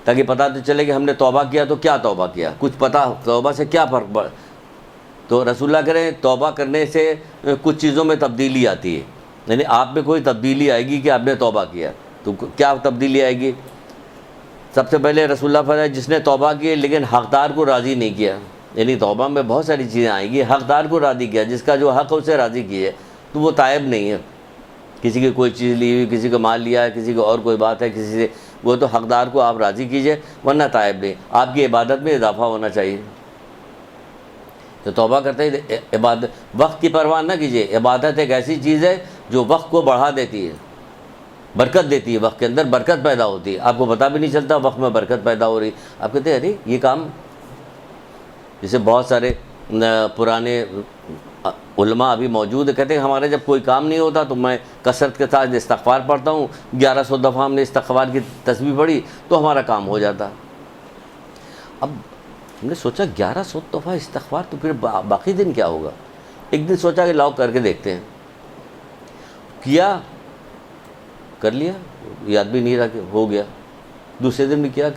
تاکہ پتہ تو چلے کہ ہم نے توبہ کیا تو کیا توبہ کیا، کچھ پتہ توبہ سے کیا فرق پڑ۔ تو رسول اللہ کہہ رہے ہیں توبہ کرنے سے کچھ چیزوں میں تبدیلی آتی ہے، یعنی آپ میں کوئی تبدیلی آئے گی کہ آپ نے توبہ کیا، تو کیا تبدیلی آئے گی؟ سب سے پہلے رسول اللہ فرمایا جس نے توبہ کی لیکن حقدار کو راضی نہیں کیا، یعنی توبہ میں بہت ساری چیزیں آئیں گی، حقدار کو راضی کیا، جس کا جو حق ہے اسے راضی کیے تو وہ تائب نہیں ہے۔ کسی کی کوئی چیز لی ہوئی، کسی کو مال لیا ہے، کسی کو اور کوئی بات ہے کسی سے، وہ تو حقدار کو آپ راضی کیجئے ورنہ تائب نہیں۔ آپ کی عبادت میں اضافہ ہونا چاہیے، تو توبہ کرتے ہی عبادت وقت کی پرواہ نہ کیجیے۔ عبادت ایک ایسی چیز ہے جو وقت کو بڑھا دیتی ہے، برکت دیتی ہے، وقت کے اندر برکت پیدا ہوتی ہے، آپ کو پتہ بھی نہیں چلتا وقت میں برکت پیدا ہو رہی۔ آپ کہتے ہیں ارے یہ کام، جیسے بہت سارے پرانے علماء ابھی موجود ہیں، کہتے ہیں ہمارے جب کوئی کام نہیں ہوتا تو میں کثرت کے ساتھ استغفار پڑھتا ہوں، 1100 دفعہ ہم نے استغفار کی تسبیح پڑھی تو ہمارا کام ہو جاتا۔ اب ہم نے سوچا 1100 دفعہ استغفار تو پھر باقی دن کیا ہوگا؟ ایک دن سوچا کہ لاؤ کر کے دیکھتے ہیں، کیا کر لیا، یاد بھی نہیں رہا کہ ہو گیا۔ دوسرے دن بھی کیا،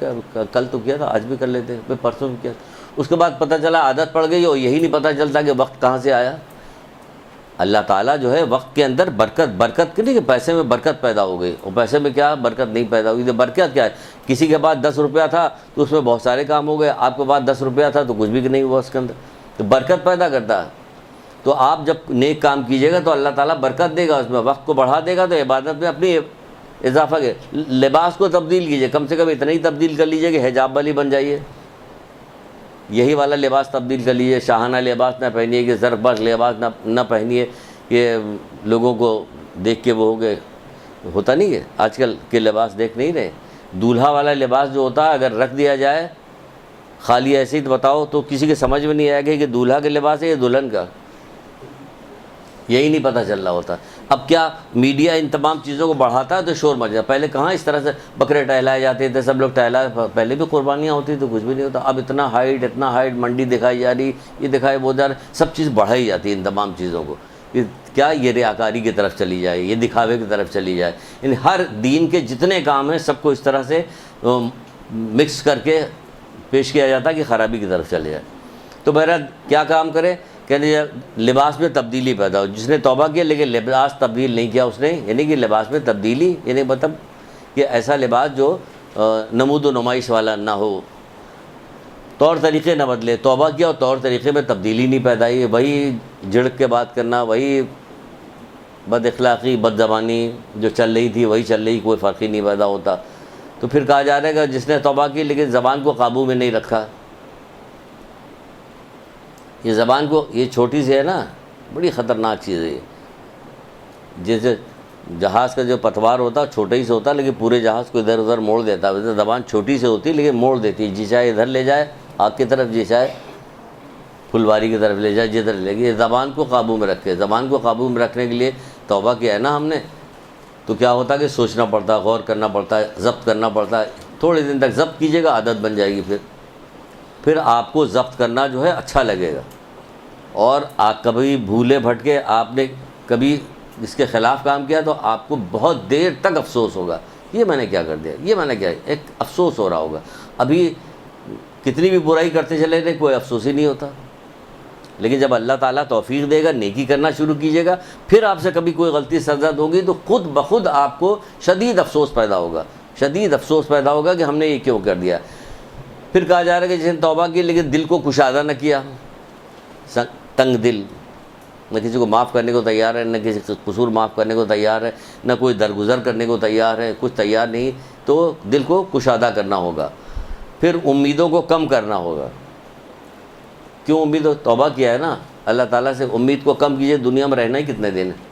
کل تو کیا تھا آج بھی کر لیتے ہیں، پھر پرسوں بھی کیا۔ اس کے بعد پتہ چلا عادت پڑ گئی اور یہی نہیں پتہ چلتا کہ وقت کہاں سے آیا۔ اللہ تعالیٰ جو ہے وقت کے اندر برکت نہیں کہ پیسے میں برکت پیدا ہو گئی، اور پیسے میں کیا برکت نہیں پیدا ہوئی، تو برکت کیا ہے؟ کسی کے پاس 10 روپیہ تھا تو اس میں بہت سارے کام ہو گئے، آپ کے پاس 10 روپیہ تھا تو کچھ بھی نہیں ہوا اس کے اندر، تو برکت پیدا کرتا ہے۔ تو آپ جب نیک کام کیجیے گا تو اللہ تعالیٰ برکت دے گا اس میں، وقت کو بڑھا دے گا، تو عبادت میں اپنی اضافہ کے لباس کو تبدیل کیجیے، کم سے کم اتنا ہی تبدیل کر لیجیے کہ حجاب والی بن جائیے، یہی والا لباس تبدیل کر لیجیے، شاہانہ لباس نہ پہنیے کہ ظرف بخش لباس نہ پہنیے کہ لوگوں کو دیکھ کے وہ ہو گئے، ہوتا نہیں ہے آج کل کے لباس دیکھ نہیں رہے۔ دولہا والا لباس جو ہوتا ہے اگر رکھ دیا جائے خالی ایسے ہی تو بتاؤ تو کسی کے سمجھ میں نہیں آئے گا کہ دولہا کے لباس ہے یا دلہن کا، یہی نہیں پتہ چل رہا ہوتا۔ اب کیا میڈیا ان تمام چیزوں کو بڑھاتا ہے تو شور مچ جاتا۔ پہلے کہاں اس طرح سے بکرے ٹہلائے جاتے تھے، سب لوگ پہلے بھی قربانیاں ہوتی تو کچھ بھی نہیں ہوتا۔ اب اتنا ہائٹ منڈی دکھائی جا رہی، یہ دکھائے وہ جا رہا، سب چیز بڑھائی جاتی ہے ان تمام چیزوں کو، کیا یہ ریاکاری کی طرف چلی جائے، یہ دکھاوے کی طرف چلی جائے، یعنی ہر دین کے جتنے کام ہیں سب کو اس طرح سے مکس کر کے پیش کیا جاتا ہے کہ خرابی کی طرف چلے جائے۔ تو بہرحال کیا کام کرے؟ کہ لباس میں تبدیلی پیدا ہو۔ جس نے توبہ کیا لیکن لباس تبدیل نہیں کیا اس نے، یعنی کہ لباس میں تبدیلی، یعنی مطلب کہ ایسا لباس جو نمود و نمائش والا نہ ہو، طور طریقے نہ بدلے۔ توبہ کیا اور طور طریقے میں تبدیلی نہیں پیدا ہوئی، وہی جھڑک کے بات کرنا، وہی بد اخلاقی بد زبانی جو چل رہی تھی وہی چل رہی، کوئی فرق ہی نہیں پیدا ہوتا۔ تو پھر کہا جا رہا ہے کہ جس نے توبہ کی لیکن زبان کو قابو میں نہیں رکھا، یہ زبان کو، یہ چھوٹی سی ہے نا، بڑی خطرناک چیز ہے یہ۔ جیسے جہاز کا جو پتوار ہوتا ہے چھوٹا ہی سے ہوتا ہے لیکن پورے جہاز کو ادھر ادھر موڑ دیتا ہے، ویسے زبان چھوٹی سے ہوتی ہے لیکن موڑ دیتی ہے، جی چاہے ادھر لے جائے آگ کی طرف، جی چاہے پھلواری کی طرف لے جائے، جدھر لے گی۔ زبان کو قابو میں رکھے، زبان کو قابو میں رکھنے کے لیے توبہ کیا ہے نا ہم نے، تو کیا ہوتا ہے کہ سوچنا پڑتا ہے، غور کرنا پڑتا ہے، ضبط کرنا پڑتا ہے۔ تھوڑے دن تک ضبط کیجیے گا، عادت بن جائے گی، پھر آپ کو ضبط کرنا جو ہے اچھا لگے گا، اور آپ کبھی بھولے بھٹکے آپ نے کبھی اس کے خلاف کام کیا تو آپ کو بہت دیر تک افسوس ہوگا، یہ میں نے کیا کر دیا، یہ میں نے کیا، ایک افسوس ہو رہا ہوگا۔ ابھی کتنی بھی برائی کرتے چلے گئے کوئی افسوس ہی نہیں ہوتا، لیکن جب اللہ تعالیٰ توفیق دے گا، نیکی کرنا شروع کیجیے گا، پھر آپ سے کبھی کوئی غلطی سرزد ہوگی تو خود بخود آپ کو شدید افسوس پیدا ہوگا، شدید افسوس پیدا ہوگا کہ ہم نے یہ کیوں کر دیا۔ پھر کہا جا رہا ہے کہ جس نے توبہ کی لیکن دل کو کشادہ نہ کیا، تنگ دل، نہ کسی کو معاف کرنے کو تیار ہے، نہ کسی قصور معاف کرنے کو تیار ہے، نہ کوئی درگزر کرنے کو تیار ہے، کچھ تیار نہیں، تو دل کو کشادہ کرنا ہوگا۔ پھر امیدوں کو کم کرنا ہوگا. کیوں امید ہو؟ توبہ کیا ہے نا اللہ تعالیٰ سے. امید کو کم کیجئے, دنیا میں رہنا ہی کتنے دن ہے.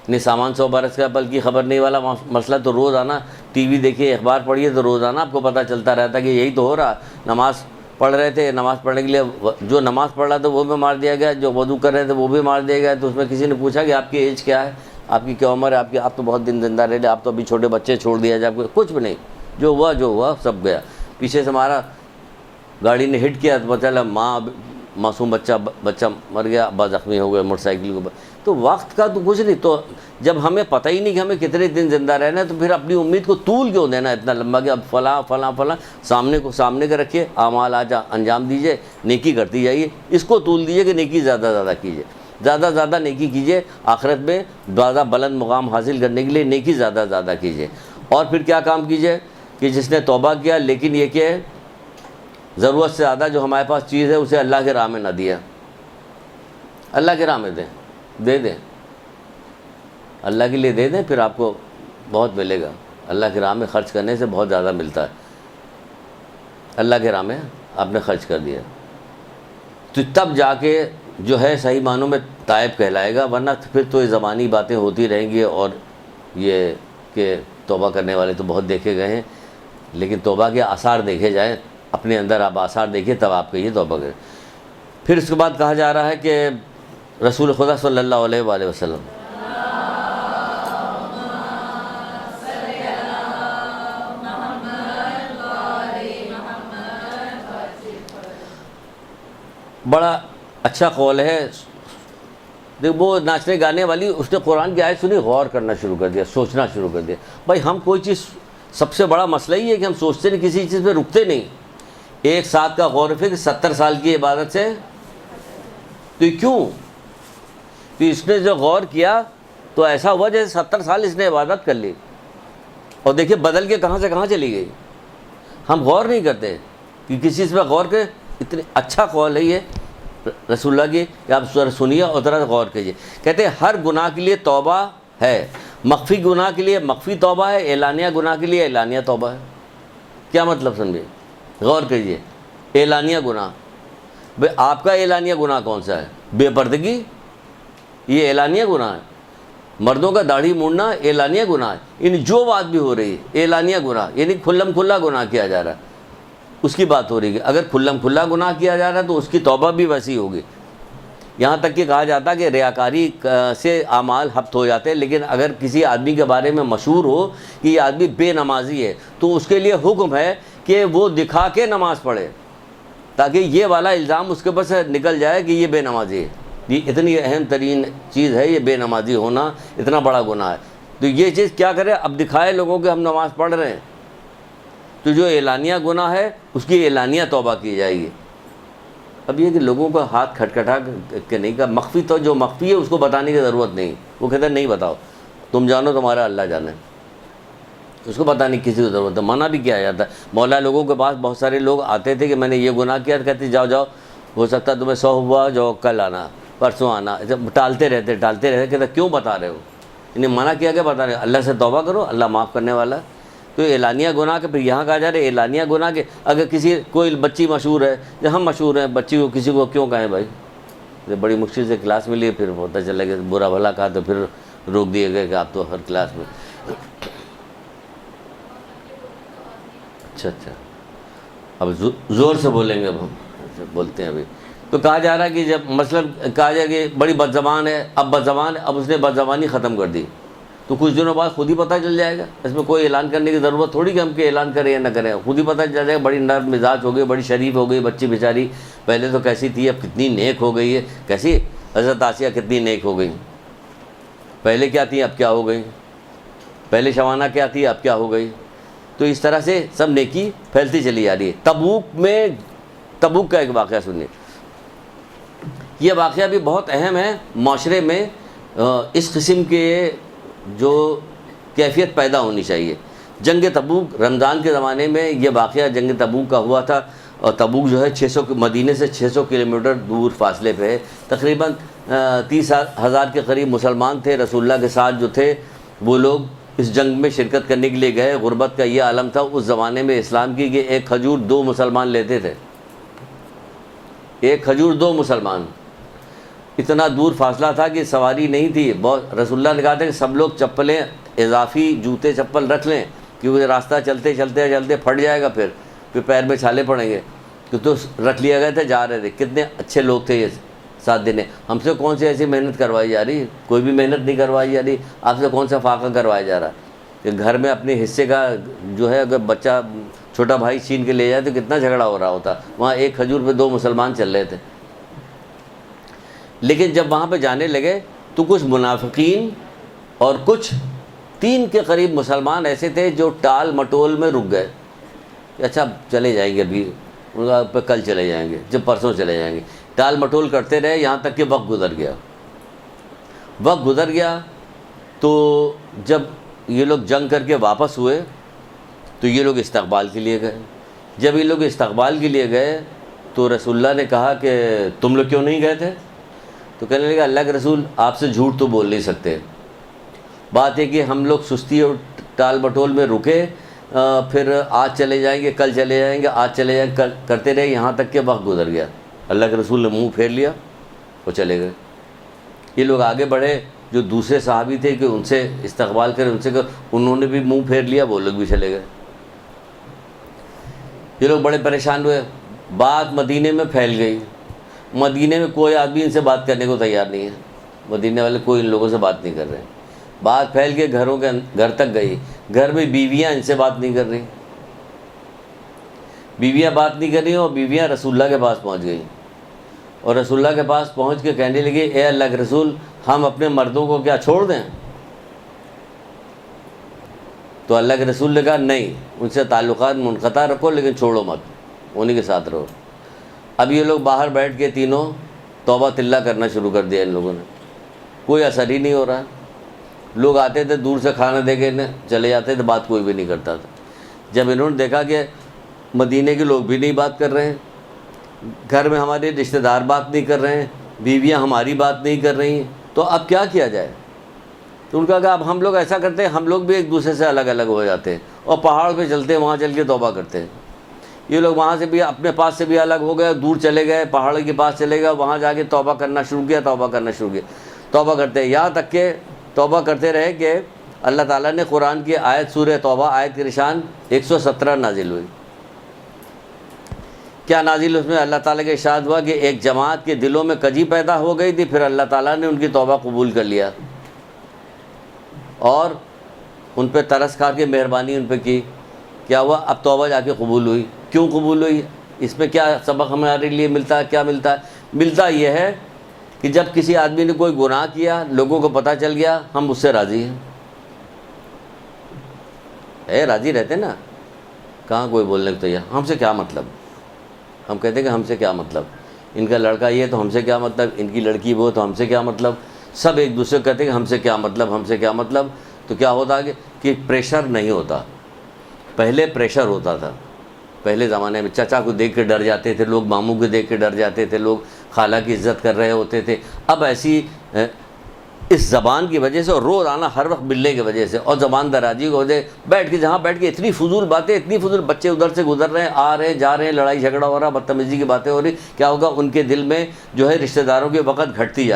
نہیں سامان 100 برس کا پل کی خبر نہیں والا مسئلہ تو روزانہ ٹی وی دیکھیے, اخبار پڑھیے تو روزانہ آپ کو پتہ چلتا رہتا کہ یہی تو ہو رہا. نماز پڑھ رہے تھے, نماز پڑھنے کے لیے جو نماز پڑھ رہا تھا وہ بھی مار دیا گیا, جو وضو کر رہے تھے وہ بھی مار دیا گیا. تو اس میں کسی نے پوچھا کہ آپ کی ایج کیا ہے, آپ کی کیا عمر ہے, آپ تو بہت دن زندہ رہے, آپ تو ابھی چھوٹے بچے چھوڑ دیا جائے. آپ کو کچھ بھی نہیں, جو ہوا سب گیا. پیچھے سے ہمارا گاڑی نے ہٹ کیا تو پتہ چلا معصوم بچہ مر گیا, ابا زخمی ہو گئے موٹر سائیکل کو. تو وقت کا تو کچھ نہیں. تو جب ہمیں پتہ ہی نہیں کہ ہمیں کتنے دن زندہ رہنا ہے تو پھر اپنی امید کو طول کیوں دینا اتنا لمبا کہ اب فلاں سامنے کے رکھیے, اعمال آج انجام دیجئے, نیکی کرتی جائیے. اس کو طول دیجئے کہ نیکی زیادہ کیجئے, زیادہ نیکی کیجئے. آخرت میں زیادہ بلند مقام حاصل کرنے کے لیے نیکی زیادہ کیجئے. اور پھر کیا کام کیجئے کہ جس نے توبہ کیا لیکن یہ کہ ضرورت سے زیادہ جو ہمارے پاس چیز ہے اسے اللہ کے راہ میں نہ دیا. اللہ کے راہ میں دے دیں, اللہ کے لیے دے دیں, پھر آپ کو بہت ملے گا. اللہ کے راہ میں خرچ کرنے سے بہت زیادہ ملتا ہے. اللہ کے راہ میں آپ نے خرچ کر دیا تو تب جا کے جو ہے صحیح معنوں میں تائب کہلائے گا, ورنہ پھر تو یہ زبانی باتیں ہوتی رہیں گی. اور یہ کہ توبہ کرنے والے تو بہت دیکھے گئے ہیں, لیکن توبہ کے آثار دیکھے جائیں, اپنے اندر آپ آثار دیکھیں تب آپ کہیے توبہ کریں. پھر اس کے بعد کہا جا رہا ہے کہ رسول خدا صلی اللہ علیہ وآلہ وسلم بڑا اچھا قول ہے. دیکھ وہ ناچنے گانے والی اس نے قرآن کی آیت سنی, غور کرنا شروع کر دیا, سوچنا شروع کر دیا. بھائی ہم کوئی چیز, سب سے بڑا مسئلہ ہی ہے کہ ہم سوچتے نہیں, کسی چیز پہ رکتے نہیں. ایک ساتھ کا غور و فکر 70 سال کی عبادت سے تو کیوں؟ تو اس نے جو غور کیا تو ایسا ہوا جیسے 70 سال اس نے عبادت کر لی, اور دیکھیے بدل کے کہاں سے کہاں چلی گئی. ہم غور نہیں کرتے کہ کسی چیز پہ غور کریں. اتنی اچھا قول ہے یہ رسول اللہ کی کہ آپ سنیے اور ذرا غور کیجیے. کہتے ہیں ہر گناہ کے لیے توبہ ہے, مخفی گناہ کے لیے مخفی توبہ ہے, اعلانیہ گناہ کے لیے اعلانیہ توبہ ہے. کیا مطلب سمجھے, غور کیجیے. اعلانیہ گناہ, بھئی آپ کا اعلانیہ گناہ کون سا ہے؟ بے پردگی, یہ اعلانیہ گناہ ہے. مردوں کا داڑھی مونڈنا اعلانیہ گناہ ہے. یعنی جو بات بھی ہو رہی ہے اعلانیہ گناہ, یعنی کھلا گناہ کیا جا رہا ہے, اس کی بات ہو رہی ہے. اگر کھلا گناہ کیا جا رہا ہے تو اس کی توبہ بھی ویسی ہوگی. یہاں تک کہ کہا جاتا ہے کہ ریاکاری سے اعمال ہفت ہو جاتے ہیں, لیکن اگر کسی آدمی کے بارے میں مشہور ہو کہ یہ آدمی بے نمازی ہے تو اس کے لیے حکم ہے کہ وہ دکھا کے نماز پڑھے, تاکہ یہ والا الزام اس کے اوپر سے نکل جائے کہ یہ بے نمازی ہے. یہ اتنی اہم ترین چیز ہے, یہ بے نمازی ہونا اتنا بڑا گناہ ہے. تو یہ چیز کیا کرے, اب دکھائے لوگوں کہ ہم نماز پڑھ رہے ہیں. تو جو اعلانیہ گناہ ہے اس کی اعلانیہ توبہ کی جائے گی. اب یہ کہ لوگوں کو ہاتھ کھٹکھٹا کے نہیں کہا, مخفی تو جو مخفی ہے اس کو بتانے کی ضرورت نہیں. وہ کہتا ہے نہیں بتاؤ, تم جانو تمہارا اللہ جانے, اس کو بتانے کی کسی کو ضرورت ہے. منع بھی کیا جاتا ہے. مولا لوگوں کے پاس بہت سارے لوگ آتے تھے کہ میں نے یہ گناہ کیا, کہتے جاؤ ہو سکتا ہے تمہیں 100 ہوا, جو کل آنا پرسوں آنا, ٹالتے رہتے. کہتا کیوں بتا رہے ہو, انہیں منع کیا کہ بتا رہے, اللہ سے توبہ کرو, اللہ معاف کرنے والا ہے. تو اعلانیہ گناہ کے پھر یہاں کہا جا رہا ہے اعلانیہ گناہ کے. اگر کوئی بچی مشہور ہے, جب ہم مشہور ہیں, بچی کو کسی کو کیوں کہیں بھائی, بڑی مشکل سے کلاس میں لیے, پھر ہوتا چلا کہ برا بھلا کہا تو پھر روک دیے گئے کہ آپ تو ہر کلاس میں. اچھا اب زور سے بولیں گے, اب ہم بولتے ہیں ابھی. تو کہا جا رہا ہے کہ جب مثلاً کہا جائے کہ بڑی بدزبان ہے, اب اس نے بدزبانی ختم کر دی, تو کچھ دنوں بعد خود ہی پتہ چل جائے گا. اس میں کوئی اعلان کرنے کی ضرورت تھوڑی کہ ہم کہ اعلان کریں یا نہ کریں, خود ہی پتہ چل جائے گا. بڑی نرم مزاج ہو گئی, بڑی شریف ہو گئی بچی بیچاری, پہلے تو کیسی تھی اب کتنی نیک ہو گئی ہے. کیسی حضرت آسیہ کتنی نیک ہو گئی, پہلے کیا تھی اب کیا ہو گئی, پہلے شوانہ کیا تھی اب کیا ہو گئی. تو اس طرح سے سب نیکی پھیلتی چلی جا رہی ہے. تبوک کا ایک واقعہ سنیے. یہ واقعہ بھی بہت اہم ہے معاشرے میں. اس قسم کے جو کیفیت پیدا ہونی چاہیے. جنگ تبوک رمضان کے زمانے میں یہ واقعہ جنگ تبوک کا ہوا تھا, اور تبوک جو ہے مدینے سے 600 کلومیٹر دور فاصلے پہ ہے. تقریباً 30,000 کے قریب مسلمان تھے. رسول اللہ کے ساتھ جو تھے وہ لوگ اس جنگ میں شرکت کرنے کے لیے گئے. غربت کا یہ عالم تھا اس زمانے میں اسلام کی کہ ایک کھجور 2 مسلمان لیتے تھے. ایک کھجور 2 مسلمان. اتنا دور فاصلہ تھا کہ سواری نہیں تھی. بہت رسول اللہ نے کہا تھا کہ سب لوگ چپلیں اضافی جوتے چپل رکھ لیں کیونکہ راستہ چلتے چلتے چلتے پھٹ جائے گا، پھر پیر میں چھالے پڑیں گے. تو رکھ لیا گئے تھے، جا رہے تھے. کتنے اچھے لوگ تھے یہ 7 دن. ہم سے کون سی ایسی محنت کروائی جا رہی؟ کوئی بھی محنت نہیں کروائی جا رہی. آپ سے کون سا فاقہ کروایا جا رہا کہ گھر میں اپنے حصے کا جو ہے اگر بچہ چھوٹا بھائی چھین کے لے جائے تو کتنا جھگڑا ہو رہا ہوتا. وہاں ایک کھجور پہ 2 مسلمان چل رہے تھے. لیکن جب وہاں پہ جانے لگے تو کچھ منافقین اور کچھ 3 کے قریب مسلمان ایسے تھے جو ٹال مٹول میں رک گئے کہ اچھا چلے جائیں گے، ابھی ان کا پہ کل چلے جائیں گے، جب پرسوں چلے جائیں گے. ٹال مٹول کرتے رہے یہاں تک کہ وقت گزر گیا. وقت گزر گیا تو جب یہ لوگ جنگ کر کے واپس ہوئے تو یہ لوگ استقبال کے لیے گئے. جب یہ لوگ استقبال کے لیے گئے تو رسول اللہ نے کہا کہ تم لوگ کیوں نہیں گئے تھے؟ تو کہنے لگا اللہ کے رسول آپ سے جھوٹ تو بول نہیں سکتے. بات ہے کہ ہم لوگ سستی اور ٹال مٹول میں رکے، پھر آج چلے جائیں گے، کل چلے جائیں گے، آج چلے جائیں گے، کرتے رہے یہاں تک کہ وقت گزر گیا. اللہ کے رسول نے منہ پھیر لیا وہ چلے گئے. یہ لوگ آگے بڑھے جو دوسرے صحابی تھے کہ ان سے استقبال کرے، ان سے انہوں نے بھی منہ پھیر لیا، وہ لوگ بھی چلے گئے. یہ لوگ بڑے پریشان ہوئے. بات مدینے میں پھیل گئی. مدینے میں کوئی آدمی ان سے بات کرنے کو تیار نہیں ہے. مدینے والے کوئی ان لوگوں سے بات نہیں کر رہے. بات پھیل کے گھر تک گئی. گھر میں بیویاں ان سے بات نہیں کر رہی. بیویاں بات نہیں کر رہی اور بیویاں رسول اللہ کے پاس پہنچ گئیں اور رسول اللہ کے پاس پہنچ کے کہنے لگے اے اللہ کے رسول ہم اپنے مردوں کو کیا چھوڑ دیں؟ تو اللہ کے رسول نے کہا نہیں، ان سے تعلقات منقطع رکھو لیکن چھوڑو مت، انہیں کے ساتھ رہو. اب یہ لوگ باہر بیٹھ کے تینوں توبہ تلہ کرنا شروع کر دیا. ان لوگوں نے کوئی اثر ہی نہیں ہو رہا. لوگ آتے تھے دور سے کھانا دے کے چلے جاتے تھے، بات کوئی بھی نہیں کرتا تھا. جب انہوں نے دیکھا کہ مدینے کے لوگ بھی نہیں بات کر رہے ہیں، گھر میں ہمارے رشتہ دار بات نہیں کر رہے ہیں، بیویاں ہماری بات نہیں کر رہی ہیں، تو اب کیا کیا جائے؟ تو ان کا کہا اب ہم لوگ ایسا کرتے ہیں، ہم لوگ بھی ایک دوسرے سے الگ الگ ہو جاتے ہیں اور پہاڑ پہ چلتے ہیں، وہاں چل کے توبہ کرتے ہیں. یہ لوگ وہاں سے بھی اپنے پاس سے بھی الگ ہو گئے، دور چلے گئے، پہاڑ کے پاس چلے گئے، وہاں جا کے توبہ کرنا شروع کیا. توبہ کرتے یہاں تک کہ توبہ کرتے رہے کہ اللہ تعالیٰ نے قرآن کی آیت سورہ توبہ آیت کی نشان 117 نازل ہوئی. کیا نازل؟ اس میں اللہ تعالیٰ کا ارشاد ہوا کہ ایک جماعت کے دلوں میں کجی پیدا ہو گئی تھی، پھر اللہ تعالیٰ نے ان کی توبہ قبول کر لیا اور ان پہ ترس کھا کے مہربانی ان پہ کی. کیا ہوا؟ اب توبہ جا کے قبول ہوئی. کیوں قبول ہوئی؟ اس میں کیا سبق ہمارے لیے ملتا ہے؟ کیا ملتا ہے؟ ملتا یہ ہے کہ جب کسی آدمی نے کوئی گناہ کیا، لوگوں کو پتہ چل گیا، ہم اس سے راضی ہیں. راضی رہتے نا، کہاں کوئی بولنے کو تیار. ہم سے کیا مطلب؟ ہم کہتے ہیں کہ ہم سے کیا مطلب، ان کا لڑکا یہ تو ہم سے کیا مطلب، ان کی لڑکی وہ تو ہم سے کیا مطلب. سب ایک دوسرے کو کہتے ہیں کہ ہم سے کیا مطلب، ہم سے کیا مطلب. تو کیا ہوتا ہے کہ پریشر نہیں ہوتا. پہلے پریشر ہوتا تھا. پہلے زمانے میں چچا کو دیکھ کے ڈر جاتے تھے لوگ، ماموں کو دیکھ کے ڈر جاتے تھے لوگ، خالہ کی عزت کر رہے ہوتے تھے. اب ایسی اس زبان کی وجہ سے اور روز آنا ہر وقت ملنے کی وجہ سے اور زبان درازی کی وجہ سے بیٹھ کے جہاں بیٹھ کے اتنی فضول باتیں، اتنی فضول، بچے ادھر سے گزر رہے ہیں، آ رہے ہیں، جا رہے ہیں، لڑائی جھگڑا ہو رہا، بدتمیزی کی باتیں ہو رہی. کیا ہوگا؟ ان کے دل میں جو ہے رشتہ داروں کے وقت گھٹتی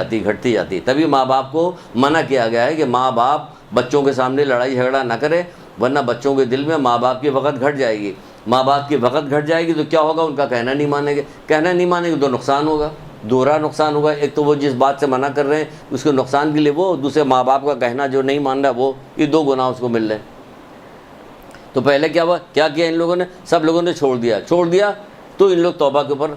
جاتی. تبھی ماں باپ کو منع کیا گیا ہے کہ ماں باپ بچوں کے سامنے لڑائی جھگڑا نہ کرے، ورنہ بچوں کے دل میں ماں باپ کی وقت گھٹ جائے گی. ماں باپ کی وقت گھٹ جائے گی تو کیا ہوگا؟ ان کا کہنا نہیں مانیں گے تو نقصان ہوگا، دوہرا نقصان ہوگا. ایک تو وہ جس بات سے منع کر رہے ہیں اس کے نقصان کے لیے وہ، دوسرے ماں باپ کا کہنا جو نہیں مان رہا وہ، یہ 2 گناہ اس کو مل رہے ہیں. تو پہلے کیا ہوا؟ کیا کیا ان لوگوں نے؟ سب لوگوں نے چھوڑ دیا تو ان لوگ توبہ کے اوپر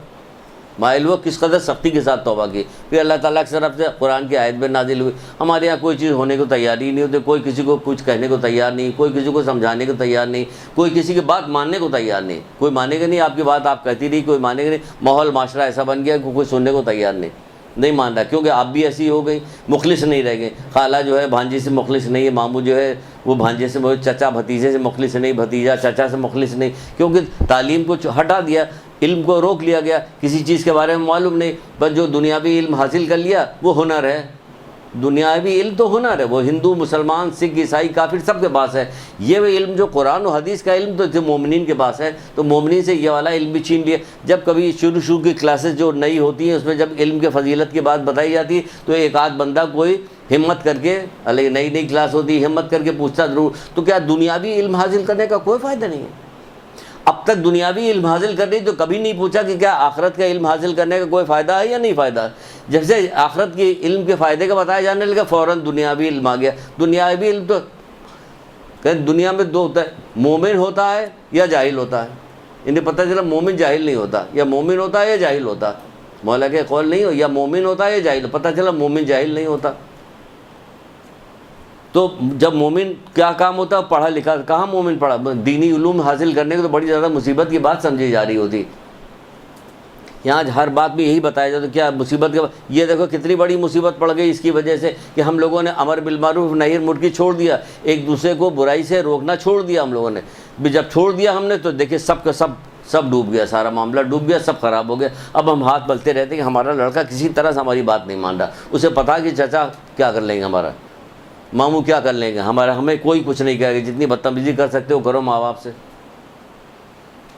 مائل ہوا. کس قدر سختی کے ساتھ توبہ کی. پھر اللہ تعالیٰ کی طرف سے قرآن کی آیت میں نازل ہوئی. ہمارے یہاں کوئی چیز ہونے کو تیار ہی نہیں ہوتی، کوئی کسی کو کچھ کہنے کو تیار نہیں، کوئی کسی کو سمجھانے کو تیار نہیں، کوئی کسی کی بات ماننے کو تیار نہیں. کوئی مانے گا نہیں آپ کی بات، آپ کہتی رہی، کوئی مانے گا نہیں. ماحول معاشرہ ایسا بن گیا کہ کوئی سننے کو تیار نہیں مان رہا، کیونکہ آپ بھی ایسی ہو گئی، مخلص نہیں رہ گئے. خالہ جو ہے بھانجی سے مخلص نہیں ہے، ماموں جو ہے وہ بھانجے سے، چچا بھتیجے سے مخلص نہیں، بھتیجا چچا سے مخلص نہیں، کیونکہ تعلیم کو ہٹا دیا، علم کو روک لیا گیا. کسی چیز کے بارے میں معلوم نہیں، بس جو دنیاوی علم حاصل کر لیا وہ ہنر ہے. دنیاوی علم تو ہنر ہے، وہ ہندو مسلمان سکھ عیسائی کافر سب کے پاس ہے. یہ وہ علم جو قرآن و حدیث کا علم تو مومنین کے پاس ہے، تو مومنین سے یہ والا علم بھی چھین لیا. جب کبھی شروع کی کلاسز جو نئی ہوتی ہیں اس میں جب علم کے فضیلت کی بات بتائی جاتی ہے تو ایک آدھ بندہ کوئی ہمت کر کے، نئی نئی کلاس ہوتی ہے، ہمت کر کے پوچھتا ضرور. تو کیا دنیاوی علم حاصل کرنے کا کوئی فائدہ نہیں ہے؟ اب تک دنیاوی علم حاصل کرنے تو کبھی نہیں پوچھا کہ کیا آخرت کا علم حاصل کرنے کا کوئی فائدہ ہے یا نہیں فائدہ. جب سے آخرت کے علم کے فائدے کا بتایا جانے لگا فوراً دنیاوی علم آ گیا. دنیاوی علم تو کہ دنیا میں دو ہوتا ہے، مومن ہوتا ہے یا جاہل ہوتا ہے. انہیں پتہ چلا مومن جاہل نہیں ہوتا، یا مومن ہوتا ہے یا جاہل ہوتا. مولا کے قول نہیں ہو، یا مومن ہوتا ہے یا جاہل. پتہ چلا مومن جاہل نہیں ہوتا. تو جب مومن کیا کام ہوتا ہے؟ پڑھا لکھا. کہاں مومن پڑھا؟ دینی علوم حاصل کرنے کو تو بڑی زیادہ مصیبت کی بات سمجھی جا رہی ہوتی. یہاں ہر بات میں یہی بتایا جاتا کہ کیا مصیبت کے یہ دیکھو کتنی بڑی مصیبت پڑ گئی اس کی وجہ سے کہ ہم لوگوں نے امر بالمعروف نہی عن المنکر چھوڑ دیا، ایک دوسرے کو برائی سے روکنا چھوڑ دیا ہم لوگوں نے. جب چھوڑ دیا ہم نے تو دیکھیں سب کا سب ڈوب گیا، سارا معاملہ ڈوب گیا، سب خراب ہو گیا. اب ہم ہاتھ ملتے رہتے کہ ہمارا لڑکا کسی طرح سے ہماری بات نہیں مان رہا. اسے پتا کہ چچا کیا کر لیں گے، ہمارا ماموں کیا کر لیں گے، ہمیں کوئی کچھ نہیں کہے گا. جتنی بدتمیزی کر سکتے ہو کرو ماں باپ سے،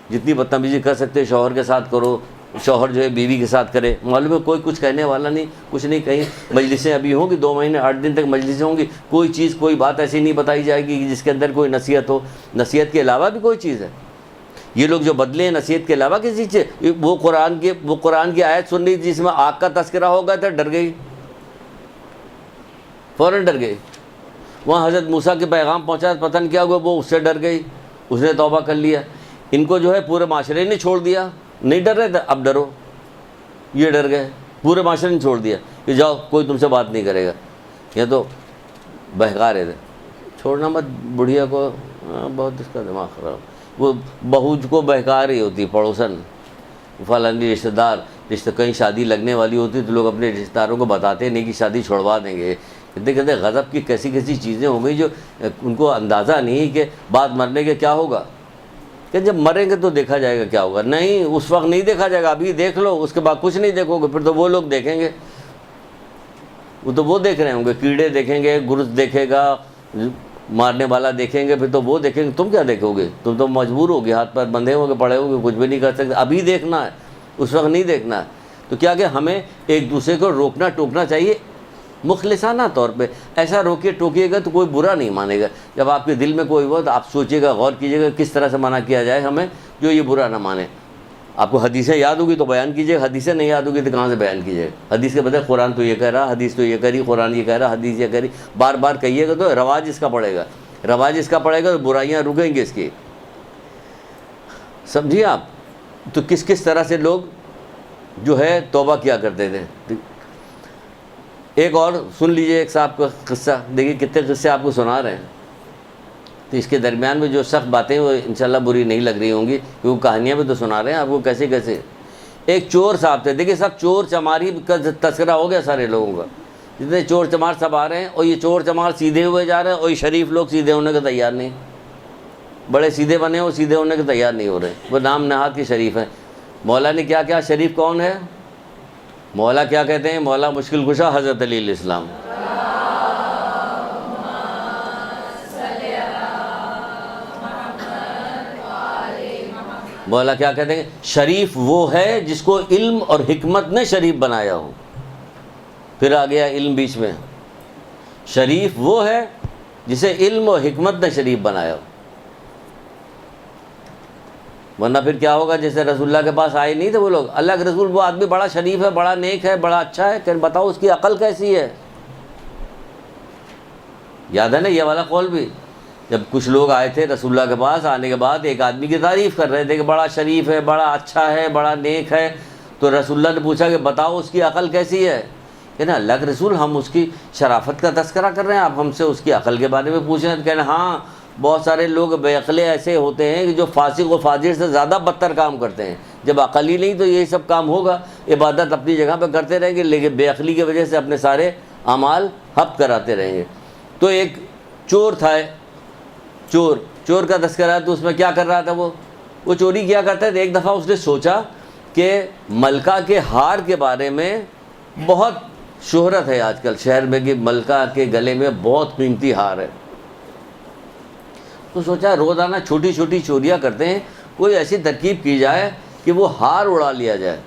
جتنی بدتمیزی کر سکتے ہو شوہر کے ساتھ کرو، شوہر جو ہے بیوی کے ساتھ کرے. معلوم ہے کوئی کچھ کہنے والا نہیں، کچھ نہیں. کہیں مجلسیں ابھی ہوں گی 2 مہینے 8 دن تک مجلسیں ہوں گی، کوئی چیز کوئی بات ایسی نہیں بتائی جائے گی جس کے اندر کوئی نصیحت ہو. نصیحت کے علاوہ بھی کوئی چیز ہے؟ یہ لوگ جو بدلے ہیں نصیحت کے علاوہ کسی چیز سے. وہ قرآن کی آیت سن رہی جس میں آگ کا تذکرہ ہو گیا تھا، ڈر گئی، فوراً ڈر گئی. وہاں حضرت موسیٰ کے پیغام پہنچا، پتہ نہیں کیا ہوا، وہ اس سے ڈر گئی، اس نے توبہ کر لیا. ان کو جو ہے پورے معاشرے نے چھوڑ دیا. نہیں ڈر رہے تھے، اب ڈرو. یہ ڈر گئے، پورے معاشرے نے چھوڑ دیا کہ جاؤ کوئی تم سے بات نہیں کرے گا. یہ تو بہکا رہے تھے. چھوڑنا مت بڑھیا کو، بہت اس کا دماغ خراب. وہ بہو کو بہکا رہی ہوتی، پڑوسن فلانی رشتہ دار کہیں شادی لگنے والی ہوتی تو لوگ اپنے رشتہ داروں کو بتاتے نہیں کہ شادی چھوڑوا دیں گے. کہتے غضب کی کیسی چیزیں ہو گئی جو ان کو اندازہ نہیں کہ بعد مرنے کے کیا ہوگا. کہ جب مریں گے تو دیکھا جائے گا کیا ہوگا. نہیں، اس وقت نہیں دیکھا جائے گا، ابھی دیکھ لو، اس کے بعد کچھ نہیں دیکھو گے. پھر تو وہ لوگ دیکھیں گے، وہ تو وہ دیکھ رہے ہوں گے. کیڑے دیکھیں گے، گرز دیکھے گا، مارنے والا دیکھیں گے، پھر تو وہ دیکھیں گے. تم کیا دیکھو گے؟ تم تو مجبور ہو گے، ہاتھ پر بندھے ہو گے، پڑے ہو گے، کچھ بھی نہیں کر سکتے. ابھی دیکھنا ہے، اس وقت نہیں دیکھنا ہے. تو کیا کہ ہمیں ایک دوسرے کو روکنا ٹوکنا چاہیے مخلصانہ طور پہ. ایسا روکیے ٹوکیے گا تو کوئی برا نہیں مانے گا. جب آپ کے دل میں کوئی ہو تو آپ سوچیے گا، غور کیجیے گا کس طرح سے منع کیا جائے ہمیں جو یہ برا نہ مانے. آپ کو حدیثیں یاد ہوگی تو بیان کیجیے، حدیثیں نہیں یاد ہوگی تو کہاں سے بیان کیجیے. حدیث کے بدلے قرآن تو یہ کہہ رہا، حدیث تو یہ کہہ رہی، قرآن یہ کہہ رہا، حدیث یہ کہہ رہی. بار بار کہیے گا تو رواج اس کا پڑے گا، رواج اس کا پڑے گا تو برائیاں رکیں گی اس کی. سمجھیے آپ. تو کس طرح سے لوگ جو ہے توبہ کیا کرتے تھے. ایک اور سن لیجئے ایک صاحب کا قصہ. دیکھیے کتنے قصے آپ کو سنا رہے ہیں. تو اس کے درمیان میں جو سخت باتیں وہ انشاءاللہ بری نہیں لگ رہی ہوں گی کیونکہ کہانیاں بھی تو سنا رہے ہیں آپ کو کیسے. ایک چور صاحب تھے. دیکھیے سب چور چماری کا تذکرہ ہو گیا سارے لوگوں کا. جتنے چور چمار سب آ رہے ہیں اور یہ چور چمار سیدھے ہوئے جا رہے ہیں اور یہ شریف لوگ سیدھے ہونے کے تیار نہیں. بڑے سیدھے بنے وہ سیدھے ہونے کے تیار نہیں ہو رہے. وہ نام نہاد کے شریف ہیں. مولا نے کیا شریف کون ہے؟ مولا کیا کہتے ہیں؟ مولا مشکل کشا حضرت علی علیہ السلام. مولا کیا کہتے ہیں؟ شریف وہ ہے جس کو علم اور حکمت نے شریف بنایا ہو. پھر آ گیا علم بیچ میں. شریف وہ ہے جسے علم اور حکمت نے شریف بنایا ہو. ورنہ پھر کیا ہوگا؟ جیسے رسول اللہ کے پاس آئے نہیں تھے وہ لوگ. اللہ کے رسول وہ آدمی بڑا شریف ہے، بڑا نیک ہے، بڑا اچھا ہے، کہ بتاؤ اس کی عقل کیسی ہے. یاد ہے نا یہ والا قول بھی؟ جب کچھ لوگ آئے تھے رسول اللہ کے پاس، آنے کے بعد ایک آدمی کی تعریف کر رہے تھے کہ بڑا شریف ہے، بڑا اچھا ہے، بڑا نیک ہے. تو رسول اللہ نے پوچھا کہ بتاؤ اس کی عقل کیسی ہے. کہ نا اللہ کے رسول ہم اس کی شرافت کا تذکرہ کر رہے ہیں، آپ ہم سے اس کی عقل کے بارے میں پوچھ رہے ہیں. کہنا ہاں بہت سارے لوگ بے عقلے ایسے ہوتے ہیں کہ جو فاسق و فاجر سے زیادہ بدتر کام کرتے ہیں. جب عقل ہی نہیں تو یہی سب کام ہوگا. عبادت اپنی جگہ پہ کرتے رہیں گے لیکن بے عقلی کی وجہ سے اپنے سارے اعمال حب کراتے رہیں گے. تو ایک چور تھا، چور کا تذکرہ ہے. تو اس میں کیا کر رہا تھا؟ وہ چوری کیا کرتا ہے. ایک دفعہ اس نے سوچا کہ ملکہ کے ہار کے بارے میں بہت شہرت ہے آج کل شہر میں کہ ملکہ کے گلے میں بہت قیمتی ہار ہے. تو سوچا روزانہ چھوٹی چھوٹی چوریاں کرتے ہیں, کوئی ایسی ترکیب کی جائے کہ وہ ہار اڑا لیا جائے.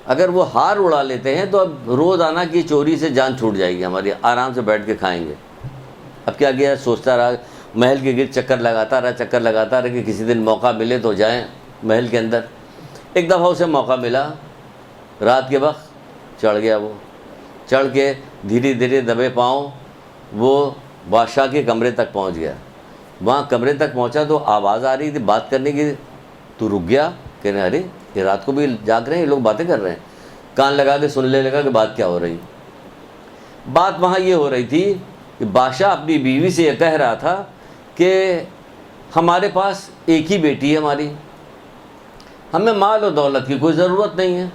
اگر وہ ہار اڑا لیتے ہیں تو اب روزانہ کی چوری سے جان چھوٹ جائے گی ہماری, آرام سے بیٹھ کے کھائیں گے. اب کیا کیا, سوچتا رہا, محل کے گرد چکر لگاتا رہا کہ کسی دن موقع ملے تو جائیں محل کے اندر. ایک دفعہ اسے موقع ملا, رات کے وقت چڑھ گیا. وہ چڑھ کے دھیرے دھیرے دبے پاؤں وہ بادشاہ کے کمرے تک پہنچ گیا. وہاں کمرے تک پہنچا تو آواز آ رہی تھی بات کرنے کی. تو رک گیا, کہنے ارے یہ رات کو بھی جاگ رہے ہیں, یہ لوگ باتیں کر رہے ہیں. کان لگا کے سننے لگا کہ بات کیا ہو رہی. بات وہاں یہ ہو رہی تھی کہ بادشاہ اپنی بیوی سے یہ کہہ رہا تھا کہ ہمارے پاس ایک ہی بیٹی ہے ہماری, ہمیں مال و دولت کی کوئی ضرورت نہیں ہے,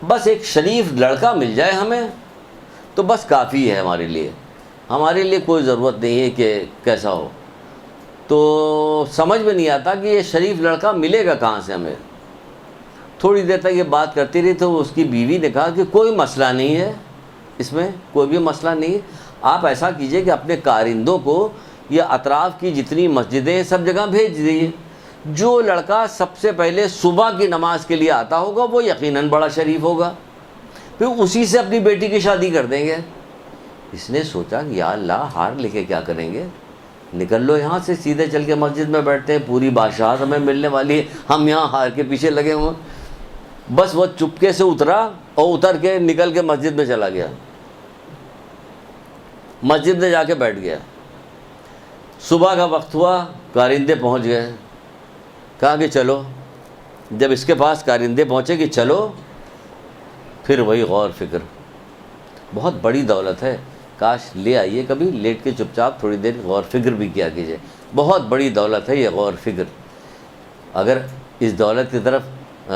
بس ایک شریف لڑکا مل جائے ہمیں تو بس کافی ہے ہمارے لیے کوئی ضرورت نہیں ہے کہ کیسا ہو. تو سمجھ میں نہیں آتا کہ یہ شریف لڑکا ملے گا کہاں سے ہمیں. تھوڑی دیر تک یہ بات کرتی رہی تو اس کی بیوی نے کہا کہ کوئی مسئلہ نہیں ہے, اس میں کوئی بھی مسئلہ نہیں ہے. آپ ایسا کیجئے کہ اپنے کارندوں کو یا اطراف کی جتنی مسجدیں سب جگہ بھیج دیجیے. جو لڑکا سب سے پہلے صبح کی نماز کے لیے آتا ہوگا وہ یقیناً بڑا شریف ہوگا, پھر اسی سے اپنی بیٹی کی شادی کر دیں گے. اس نے سوچا کہ یا اللہ ہار لے کے کیا کریں گے, نکل لو یہاں سے, سیدھے چل کے مسجد میں بیٹھتے ہیں, پوری بادشاہت ہمیں ملنے والی ہے, ہم یہاں ہار کے پیچھے لگے ہوئے. بس وہ چپکے سے اترا اور اتر کے نکل کے مسجد میں چلا گیا, مسجد میں جا کے بیٹھ گیا. صبح کا وقت ہوا, کارندے پہنچ گئے. کہا کہ چلو, جب اس کے پاس کارندے پہنچے کہ چلو, پھر وہی غور فکر, بہت بڑی دولت ہے, کاش لے آئیے کبھی, لیٹ کے چپ چاپ تھوڑی دیر غور فکر بھی کیا کیجیے. بہت بڑی دولت ہے یہ غور فکر. اگر اس دولت کی طرف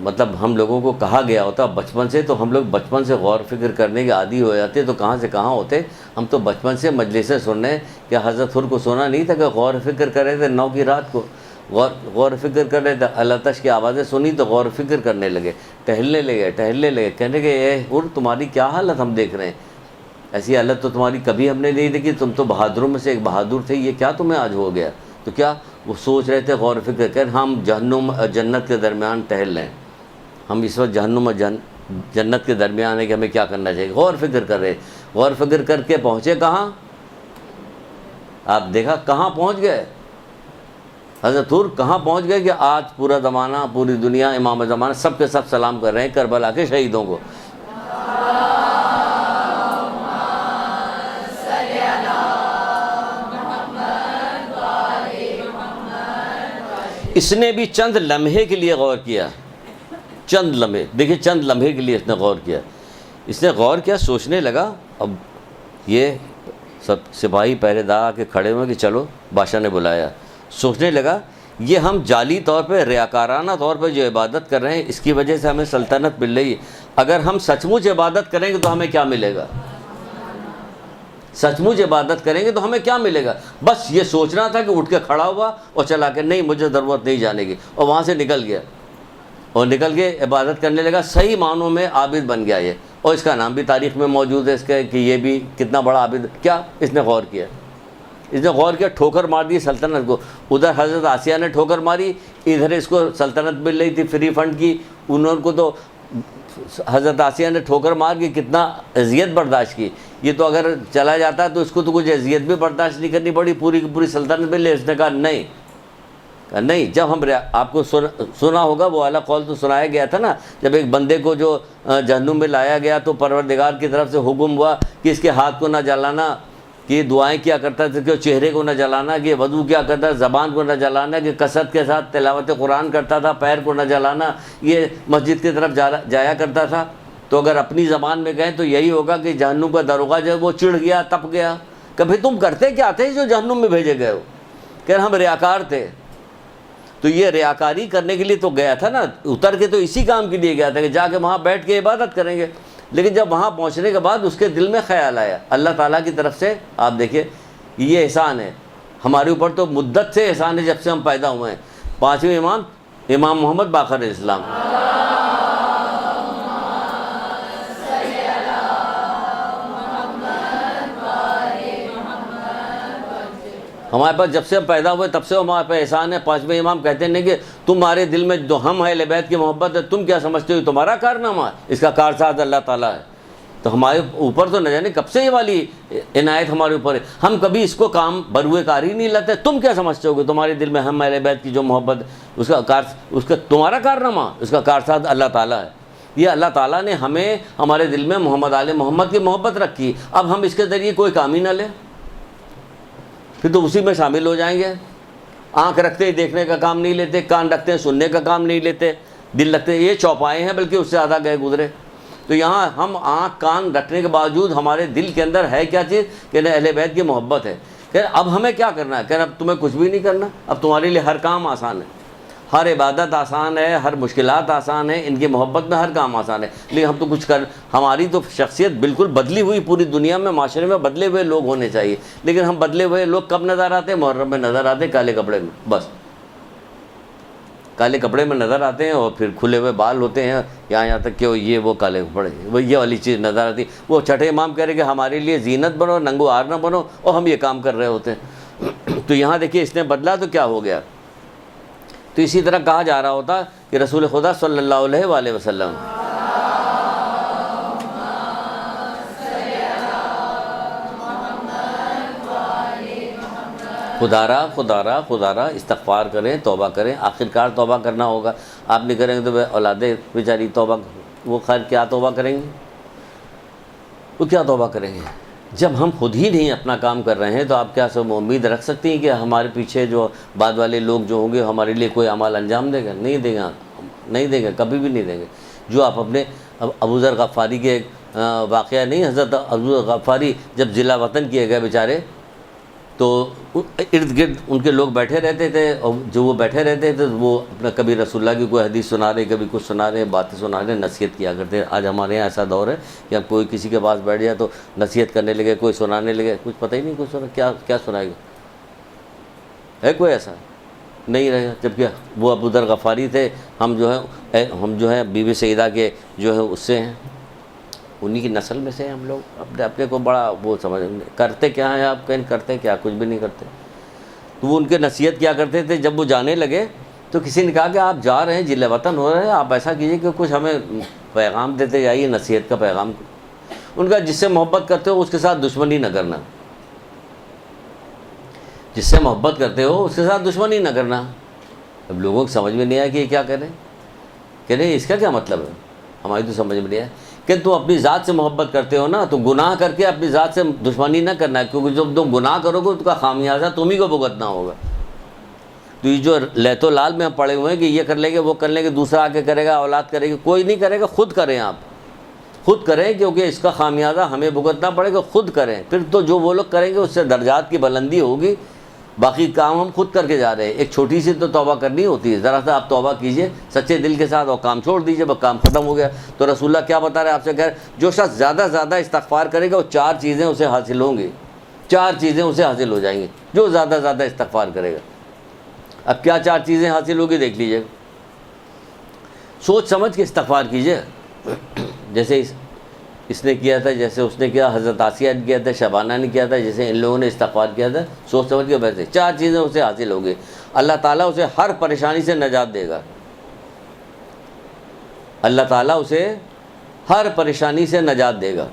مطلب ہم لوگوں کو کہا گیا ہوتا بچپن سے, تو ہم لوگ بچپن سے غور فکر کرنے کے عادی ہو جاتے, تو کہاں سے کہاں ہوتے. ہم تو بچپن سے مجلسیں سننے, کہ حضرت حر کو سنا نہیں تھا کہ غور فکر کر رہے تھے 9 کی رات کو, غور فکر کر رہے تھے, اللہ تش کی آوازیں سنی تو غور فکر کرنے لگے, ٹہلنے لگے, کہنے کہ اے حر تمہاری کیا حالت ہم دیکھ رہے ہیں, ایسی حالت تو تمہاری کبھی ہم نے نہیں دیکھی, تم تو بہادروں میں سے ایک بہادر تھے, یہ کیا تمہیں آج ہو گیا. تو کیا وہ سوچ رہے تھے غور فکر کر, ہم جہنم اور جنت کے درمیان ٹہل رہے ہیں, ہم اس وقت جہنم اور جنت کے درمیان ہے کہ ہمیں کیا کرنا چاہیے. غور فکر کر رہے, غور فکر کر کے پہنچے کہاں, آپ دیکھا کہاں پہنچ گئے. حضرت حر کہاں پہنچ گئے کہ آج پورا زمانہ, پوری دنیا, امام زمانہ سب کے سب سلام کر رہے ہیں کربلا کے شہیدوں کو. اس نے بھی چند لمحے کے لیے غور کیا, چند لمحے, دیکھیں چند لمحے کے لیے اس نے غور کیا. اس نے غور کیا, سوچنے لگا. اب یہ سب سپاہی پہرے دار کے کھڑے ہوئے کہ چلو, بادشاہ نے بلایا. سوچنے لگا یہ ہم جعلی طور پہ, ریاکارانہ طور پہ جو عبادت کر رہے ہیں, اس کی وجہ سے ہمیں سلطنت مل رہی ہے. اگر ہم سچ مچ عبادت کریں گے تو ہمیں کیا ملے گا, سچ مچ عبادت کریں گے تو ہمیں کیا ملے گا. بس یہ سوچنا تھا کہ اٹھ کے کھڑا ہوا اور چلا کہ نہیں مجھے ضرورت نہیں جانے کی, اور وہاں سے نکل گیا, اور نکل کے عبادت کرنے لگا. صحیح معنوں میں عابد بن گیا یہ, اور اس کا نام بھی تاریخ میں موجود ہے اس کا کہ یہ بھی کتنا بڑا عابد. کیا اس نے غور کیا, اس نے غور کیا, ٹھوکر مار دی سلطنت کو. ادھر حضرت آسیہ نے ٹھوکر ماری, ادھر اس کو سلطنت مل رہی تھی فری فنڈ کی, انہوں کو تو حضرت آسیہ نے ٹھوکر مار کے کتنا اذیت برداشت کی. یہ تو اگر چلا جاتا تو اس کو تو کچھ اذیت بھی برداشت نہیں کرنی پڑی, پوری کی پوری سلطنت مل رہی. اس نے کہا نہیں. جب ہم آپ کو سنا ہوگا وہ والا قول تو سنایا گیا تھا نا, جب ایک بندے کو جو جہنم میں لایا گیا تو پروردگار کی طرف سے حکم ہوا کہ اس کے ہاتھ کو نہ جلانا, کہ دعائیں کیا کرتا تھا, کہ چہرے کو نہ جلانا, کہ وضو کیا کرتا تھا, زبان کو نہ جلانا, کہ کثرت کے ساتھ تلاوت قرآن کرتا تھا, پیر کو نہ جلانا, یہ مسجد کی طرف جایا کرتا تھا. تو اگر اپنی زبان میں گئے تو یہی ہوگا کہ جہنم کا داروغہ جو ہے وہ چڑ گیا, تپ گیا. کبھی تم کرتے کیا تھے جو جہنم میں بھیجے گئے ہو, کہ ہم ریاکار تھے. تو یہ ریاکاری کرنے کے لیے تو گیا تھا نا, اتر کے تو اسی کام کے لیے گیا تھا کہ جا کے وہاں بیٹھ کے عبادت کریں گے. لیکن جب وہاں پہنچنے کے بعد اس کے دل میں خیال آیا, اللہ تعالیٰ کی طرف سے, آپ دیکھیے یہ احسان ہے ہمارے اوپر, تو مدت سے احسان ہے جب سے ہم پیدا ہوئے ہیں. 5ویں امام امام محمد باقر اسلام, ہمارے پاس جب سے ہم پیدا ہوئے تب سے ہمارے پاس احسان ہے. پانچویں امام کہتے ہیں کہ تمہارے دل میں جو ہم اہل بیت کی محبت ہے تم کیا سمجھتے ہو تمہارا کارنامہ ہے, اس کا کارساز اللہ تعالیٰ ہے. تو ہمارے اوپر تو نہ جانے کب سے یہ والی عنایت ہمارے اوپر ہے, ہم کبھی اس کو کام بروئے کاری نہیں لاتے. تم کیا سمجھتے ہو کہ تمہارے دل میں ہم اہل بیت کی جو محبت اس کا تمہارا کارنامہ, اس کا کارساز اللہ تعالیٰ ہے. یہ اللہ تعالیٰ نے ہمیں ہمارے دل میں محمد آل محمد کی محبت رکھی, اب ہم اس کے ذریعے کوئی کام ہی نہ لیں پھر تو اسی میں شامل ہو جائیں گے. آنکھ رکھتے ہی دیکھنے کا کام نہیں لیتے, کان رکھتے ہیں سننے کا کام نہیں لیتے, دل رکھتے ہیں, یہ چوپائے ہیں بلکہ اس سے زیادہ گئے گزرے. تو یہاں ہم آنکھ کان رکھنے کے باوجود ہمارے دل کے اندر ہے کیا چیز کہ اہل بیت کی محبت ہے. کہ اب ہمیں کیا کرنا ہے, کہ اب تمہیں کچھ بھی نہیں کرنا, اب تمہارے لیے ہر کام آسان ہے, ہر عبادت آسان ہے, ہر مشکلات آسان ہیں, ان کی محبت میں ہر کام آسان ہے. لیکن ہم تو کچھ ہماری تو شخصیت بالکل بدلی ہوئی, پوری دنیا میں معاشرے میں بدلے ہوئے لوگ ہونے چاہیے. لیکن ہم بدلے ہوئے لوگ کب نظر آتے ہیں؟ محرم میں نظر آتے ہیں, کالے کپڑے میں, بس کالے کپڑے میں نظر آتے ہیں, اور پھر کھلے ہوئے بال ہوتے ہیں یہاں تک کہ یہ وہ کالے کپڑے, وہ یہ والی چیز نظر آتی. وہ چھٹے امام کہہ رہے کہ ہمارے لیے زینت بنو, ننگو ہار نہ بنو, اور ہم یہ کام کر رہے ہوتے ہیں. تو یہاں دیکھیے اس نے بدلا تو کیا ہو گیا. تو اسی طرح کہا جا رہا ہوتا کہ رسول خدا صلی اللہ علیہ وآلہ وسلم خدارا استغفار کریں, توبہ کریں. آخرکار توبہ کرنا ہوگا, آپ نہیں کریں گے تو اولادیں بیچاری توبہ, وہ خیر کیا توبہ کریں گے, وہ کیا توبہ کریں گے جب ہم خود ہی نہیں اپنا کام کر رہے ہیں. تو آپ کیا سب امید رکھ سکتی ہیں کہ ہمارے پیچھے جو بعد والے لوگ جو ہوں گے ہمارے لیے کوئی عمل انجام دے گا؟ نہیں دے گا, نہیں دے گا, کبھی بھی نہیں دیں گے. جو آپ اپنے ابو ذر غفاری کے ایک واقعہ نہیں, حضرت ابو ذر غفاری جب ضلع وطن کیے گئے بیچارے, تو ارد گرد ان کے لوگ بیٹھے رہتے تھے, اور جو وہ بیٹھے رہتے تھے وہ اپنا کبھی رسول اللہ کی کوئی حدیث سنا رہے, کبھی کچھ سنا رہے, باتیں سنا رہے, نصیحت کیا کرتے. آج ہمارے یہاں ایسا دور ہے کہ اب کوئی کسی کے پاس بیٹھ جائے تو نصیحت کرنے لگے, کوئی سنانے لگے, کچھ پتہ ہی نہیں کچھ سنا کیا سنائے گا. ہے کوئی ایسا نہیں رہے. جبکہ وہ ابو ذر غفاری تھے, ہم جو ہیں بی بی سیدہ کے جو ہے اس سے ہیں, انہی کی نسل میں سے ہیں ہم لوگ. اپنے کو بڑا وہ سمجھ کرتے کیا ہیں آپ, کہیں کرتے کیا, کچھ بھی نہیں کرتے. تو وہ ان کے نصیحت کیا کرتے تھے. جب وہ جانے لگے تو کسی نے کہا کہ آپ جا رہے ہیں, ضلع وطن ہو رہے ہیں, آپ ایسا کیجئے کہ کچھ ہمیں پیغام دیتے جائیے, نصیحت کا پیغام. ان کا جس سے محبت کرتے ہو اس کے ساتھ دشمنی نہ کرنا, جس سے محبت کرتے ہو اس کے ساتھ دشمنی نہ کرنا. اب لوگوں کو سمجھ میں نہیں آیا کہ یہ کیا کریں, کہ نہیں اس کا کیا مطلب ہے, ہماری تو سمجھ میں نہیں آیا کہ تم اپنی ذات سے محبت کرتے ہو نا, تو گناہ کر کے اپنی ذات سے دشمنی نہ کرنا ہے, کیونکہ جب تم گناہ کرو گے اس کا خامیازہ تم ہی کو بھگتنا ہوگا. تو یہ جو لیت و لال میں ہم پڑے ہوئے ہیں کہ یہ کر لیں گے وہ کر لیں گے, دوسرا آ کے کرے گا, اولاد کرے گی, کوئی نہیں کرے گا. خود کریں, آپ خود کریں, کیونکہ اس کا خامیازہ ہمیں بھگتنا پڑے گا. خود کریں, پھر تو جو وہ لوگ کریں گے اس سے درجات کی بلندی ہوگی. باقی کام ہم خود کر کے جا رہے ہیں. ایک چھوٹی سی تو توبہ کرنی ہوتی ہے, ذرا سا آپ توبہ کیجئے سچے دل کے ساتھ, اور کام چھوڑ دیجئے, بس کام ختم ہو گیا. تو رسول اللہ کیا بتا رہے ہیں آپ سے, کہ جو شخص زیادہ سے زیادہ استغفار کرے گا وہ 4 چیزیں اسے حاصل ہوں گی, 4 چیزیں اسے حاصل ہو جائیں گی جو زیادہ سے زیادہ استغفار کرے گا. اب کیا 4 چیزیں حاصل ہوگی دیکھ لیجئے, سوچ سمجھ کے استغفار کیجئے. جیسے اس نے کیا تھا, جیسے اس نے کیا, حضرت آسیہ نے کیا تھا, شبانہ نے کیا تھا, جیسے ان لوگوں نے استغفار کیا تھا, سوچ سمجھ کے ویسے 4 چیزیں اسے حاصل ہوں گی. اللہ تعالیٰ اسے ہر پریشانی سے نجات دے گا. اللہ تعالیٰ اسے ہر پریشانی سے نجات دے گا.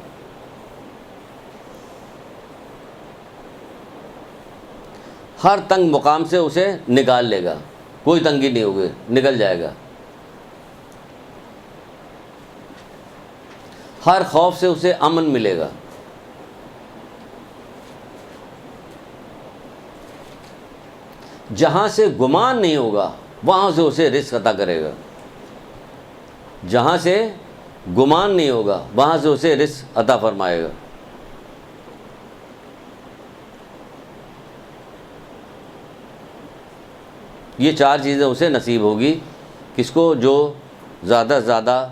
ہر تنگ مقام سے اسے نکال لے گا, کوئی تنگی نہیں ہوگی, نکل جائے گا. ہر خوف سے اسے امن ملے گا. جہاں سے گمان نہیں ہوگا وہاں سے اسے رزق عطا کرے گا. جہاں سے گمان نہیں ہوگا وہاں سے اسے رزق عطا فرمائے گا. یہ 4 چیزیں اسے نصیب ہوگی. کس کو؟ جو زیادہ سے زیادہ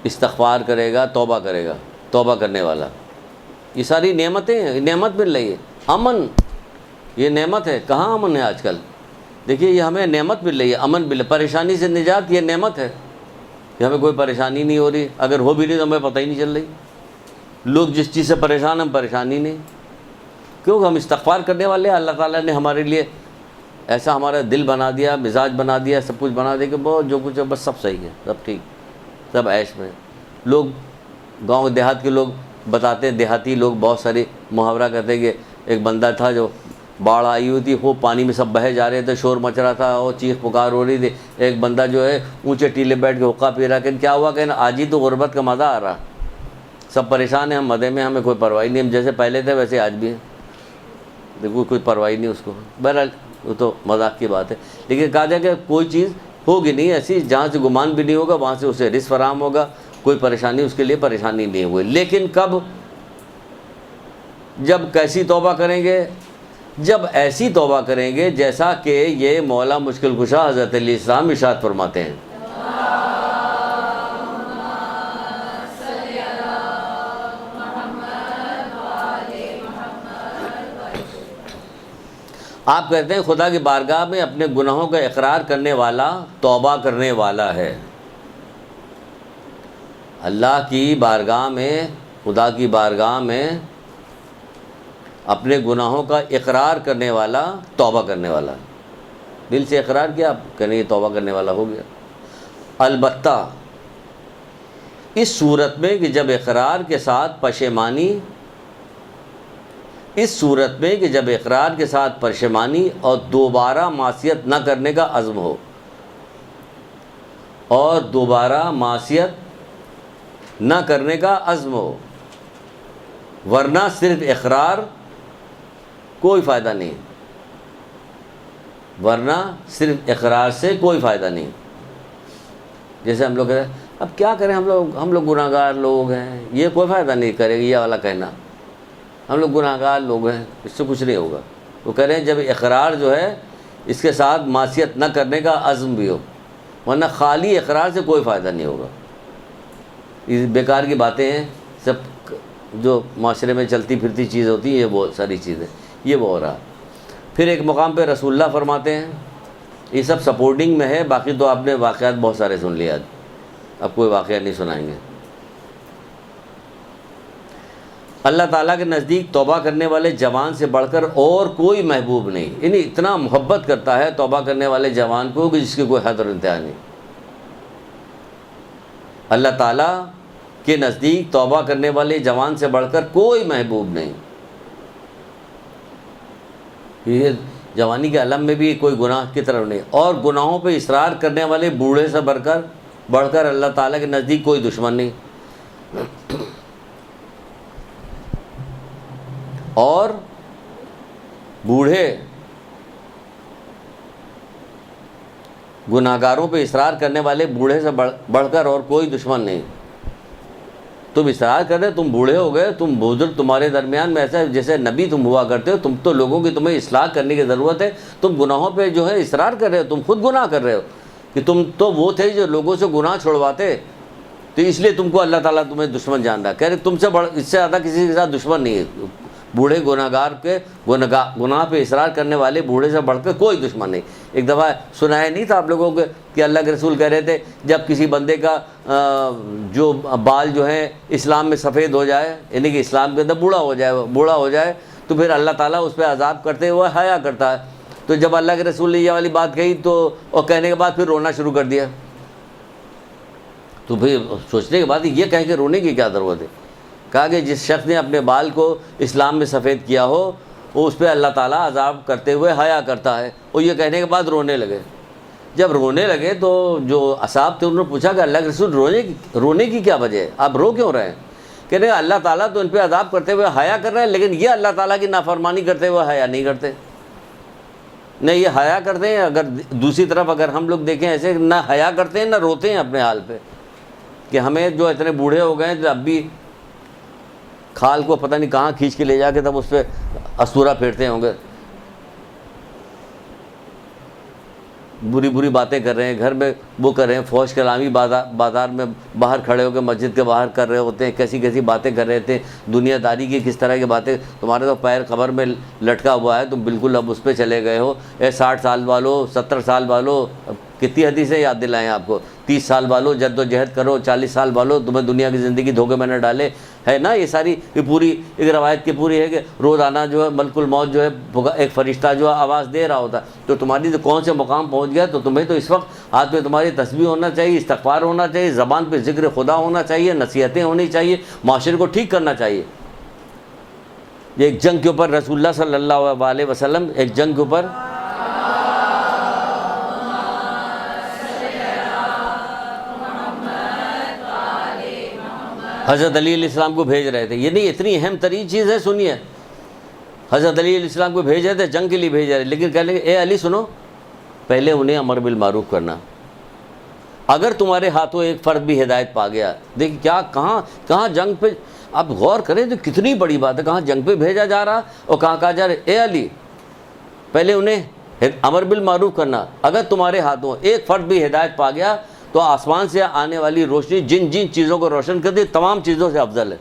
استغفار کرے گا, توبہ کرے گا, توبہ کرنے والا. یہ ساری نعمتیں, نعمت مل رہی ہے. امن, یہ نعمت ہے. کہاں امن ہے آج کل؟ دیکھیے یہ ہمیں نعمت مل رہی ہے, امن مل. پریشانی سے نجات یہ نعمت ہے کہ ہمیں کوئی پریشانی نہیں ہو رہی. اگر ہو بھی رہی تو ہمیں پتہ ہی نہیں چل رہی. لوگ جس چیز سے پریشان, ہم پریشان ہی نہیں. کیونکہ ہم استغفار کرنے والے ہیں. اللہ تعالیٰ نے ہمارے لیے ایسا ہمارا دل بنا دیا, مزاج بنا دیا, سب کچھ بنا دیا کہ بہت جو کچھ ہے بس سب صحیح ہے, سب ٹھیک, سب عیش میں. لوگ گاؤں دیہات کے لوگ بتاتے ہیں, دیہاتی لوگ بہت سارے محاورہ کہتے ہیں کہ ایک بندہ تھا جو باڑھ آئی ہوئی تھی, وہ پانی میں سب بہے جا رہے تھے, شور مچ رہا تھا اور چیخ پکار ہو رہی تھی. ایک بندہ جو ہے اونچے ٹیلے بیٹھ کے حقہ پی رہا, کہ کیا ہوا, کہ آج ہی تو غربت کا مزہ آ رہا, سب پریشان ہیں, ہم مزے میں, ہمیں کوئی پرواہ نہیں, ہم جیسے پہلے تھے ویسے آج بھی ہیں, دیکھو کوئی پرواہ نہیں اس کو. بہرحال وہ تو مذاق کی بات ہے, لیکن کہا جائے کہ کوئی چیز ہوگی نہیں ایسی جہاں سے گمان بھی نہیں ہوگا, وہاں سے اسے رزق فراہم ہوگا, کوئی پریشانی اس کے لیے پریشانی نہیں ہوئی. لیکن کب, جب کیسی توبہ کریں گے, جب ایسی توبہ کریں گے جیسا کہ یہ مولا مشکل کشا حضرت علیہ السلام ارشاد فرماتے ہیں. آپ کہتے ہیں خدا کی بارگاہ میں اپنے گناہوں کا اقرار کرنے والا توبہ کرنے والا ہے. اللہ کی بارگاہ میں, خدا کی بارگاہ میں اپنے گناہوں کا اقرار کرنے والا توبہ کرنے والا. دل سے اقرار کیا, آپ کہنے یہ توبہ کرنے والا ہو گیا. البتہ اس صورت میں کہ جب اقرار کے ساتھ پشیمانی, اس صورت میں کہ جب اقرار کے ساتھ پشیمانی اور دوبارہ معصیت نہ کرنے کا عزم ہو, اور دوبارہ معصیت نہ کرنے کا عزم ہو, ورنہ صرف اقرار کوئی فائدہ نہیں, ورنہ صرف اقرار سے کوئی فائدہ نہیں. جیسے ہم لوگ کہتے ہیں اب کیا کریں, ہم لوگ گناہ گار لوگ ہیں, یہ کوئی فائدہ نہیں کرے گا یہ والا کہنا, ہم لوگ گناہ گار لوگ ہیں, اس سے کچھ نہیں ہوگا. وہ کہہ رہے ہیں جب اقرار جو ہے اس کے ساتھ معصیت نہ کرنے کا عزم بھی ہو, ورنہ خالی اقرار سے کوئی فائدہ نہیں ہوگا. یہ بیکار کی باتیں ہیں, سب جو معاشرے میں چلتی پھرتی چیز ہوتی ہیں, یہ بہت ساری چیزیں, یہ وہ ہو رہا. پھر ایک مقام پہ رسول اللہ فرماتے ہیں, یہ سب سپورٹنگ میں ہے, باقی تو آپ نے واقعات بہت سارے سن لیے, اب کوئی واقعہ نہیں سنائیں گے. اللہ تعالیٰ کے نزدیک توبہ کرنے والے جوان سے بڑھ کر اور کوئی محبوب نہیں. یعنی اتنا محبت کرتا ہے توبہ کرنے والے جوان کو کہ جس کی کوئی حد اور انتہا نہیں. اللہ تعالیٰ کے نزدیک توبہ کرنے والے جوان سے بڑھ کر کوئی محبوب نہیں. یہ جوانی کے عالم میں بھی کوئی گناہ کی طرف نہیں, اور گناہوں پہ اصرار کرنے والے بوڑھے سے بڑھ کر اللہ تعالیٰ کے نزدیک کوئی دشمن نہیں. اور بوڑھے گناہ گاروں پہ اصرار کرنے والے بوڑھے سے بڑھ کر اور کوئی دشمن نہیں. تم اصرار کر رہے, تم بوڑھے ہو گئے, تم بزرگ, تمہارے درمیان میں ایسا جیسے نبی تم ہوا کرتے ہو, تم تو لوگوں کی تمہیں اصلاح کرنے کی ضرورت ہے, تم گناہوں پہ جو ہے اصرار کر رہے ہو, تم خود گناہ کر رہے ہو, کہ تم تو وہ تھے جو لوگوں سے گناہ چھڑواتے, تو اس لیے تم کو اللہ تعالیٰ تمہیں دشمن جان رہا. کہہ رہے تم سے اس سے زیادہ کسی کے ساتھ دشمن نہیں ہے. بوڑھے گناہ گار کے گناہ پہ اصرار کرنے والے بوڑھے سے بڑھ کر کوئی دشمن نہیں. ایک دفعہ سنایا نہیں تھا آپ لوگوں کو کہ اللہ کے رسول کہہ رہے تھے جب کسی بندے کا جو بال جو ہے اسلام میں سفید ہو جائے, یعنی کہ اسلام کے اندر بوڑھا ہو جائے تو پھر اللہ تعالیٰ اس پہ عذاب کرتے ہوئے حیا کرتا ہے. تو جب اللہ کے رسول نے یہ والی بات کہی تو اور کہنے کے بعد پھر رونا شروع کر دیا. تو پھر سوچنے کے بعد یہ کہہ کے رونے کی کیا ضرورت ہے. کہا کہ جس شخص نے اپنے بال کو اسلام میں سفید کیا ہو وہ اس پہ اللہ تعالیٰ عذاب کرتے ہوئے حیا کرتا ہے. اور یہ کہنے کے بعد رونے لگے. جب رونے لگے تو جو اصحاب تھے انہوں نے پوچھا کہ اللہ کے رسول رونے کی کیا وجہ ہے, آپ رو کیوں رہے ہیں؟ کہ نہیں, اللہ تعالیٰ تو ان پہ عذاب کرتے ہوئے حیا کر رہے ہیں, لیکن یہ اللہ تعالیٰ کی نافرمانی کرتے ہوئے حیا نہیں کرتے. نہیں, یہ حیا کرتے ہیں. اگر دوسری طرف اگر ہم لوگ دیکھیں ایسے نہ حیا کرتے ہیں نہ روتے ہیں اپنے حال پہ, کہ ہمیں جو اتنے بوڑھے ہو گئے ہیں اب بھی کھال کو پتہ نہیں کہاں کھینچ کے لے جا کے تب اس پہ استورا پھیرتے ہوں گے, بری باتیں کر رہے ہیں, گھر میں وہ کر رہے ہیں, فوج کلامی بازار میں باہر کھڑے ہو کے مسجد کے باہر کر رہے ہوتے ہیں, کیسی باتیں کر رہے تھے, دنیا داری کی کس طرح کی باتیں. تمہارے تو پیر قبر میں لٹکا ہوا ہے, تم بالکل اب اس پہ چلے گئے ہو. 60 سال والو, 70 سال والو, کتنی حدیثیں یاد دلائیں آپ کو. 30 سال والو جد و جہد کرو, 40 سال والو تمہیں دنیا کی زندگی دھوکے میں نہ ڈالے. ہے نا یہ ساری یہ پوری ایک روایت کی پوری ہے کہ روزانہ جو ہے ملک الموت جو ہے ایک فرشتہ جو ہے آواز دے رہا ہوتا. تو تمہاری تو کون سے مقام پہنچ گیا, تو تمہیں تو اس وقت ہاتھ میں تمہاری تسبیح ہونا چاہیے, استغفار ہونا چاہیے, زبان پہ ذکر خدا ہونا چاہیے, نصیحتیں ہونی چاہیے, معاشرے کو ٹھیک کرنا چاہیے. یہ ایک جنگ کے اوپر رسول اللہ صلی اللہ علیہ وسلم ایک جنگ کے اوپر حضرت علی علیہ السلام کو بھیج رہے تھے. یہ نہیں اتنی اہم ترین چیز ہے, سنیے, حضرت علی علیہ السلام کو بھیج رہے تھے, جنگ کے لیے بھیج رہے, لیکن کہہ لیں گے اے علی سنو, پہلے انہیں امر بالمعروف کرنا. اگر تمہارے ہاتھوں ایک فرد بھی ہدایت پا گیا, دیکھیں کیا کہاں جنگ پہ آپ غور کریں تو کتنی بڑی بات ہے, کہاں جنگ پہ بھیجا جا رہا اور کہاں کہا جا رہا ہے اے علی پہلے انہیں امر بالمعروف کرنا. اگر تمہارے ہاتھوں ایک فرد بھی ہدایت پا گیا تو آسمان سے آنے والی روشنی جن چیزوں کو روشن کرتی تمام چیزوں سے افضل ہے.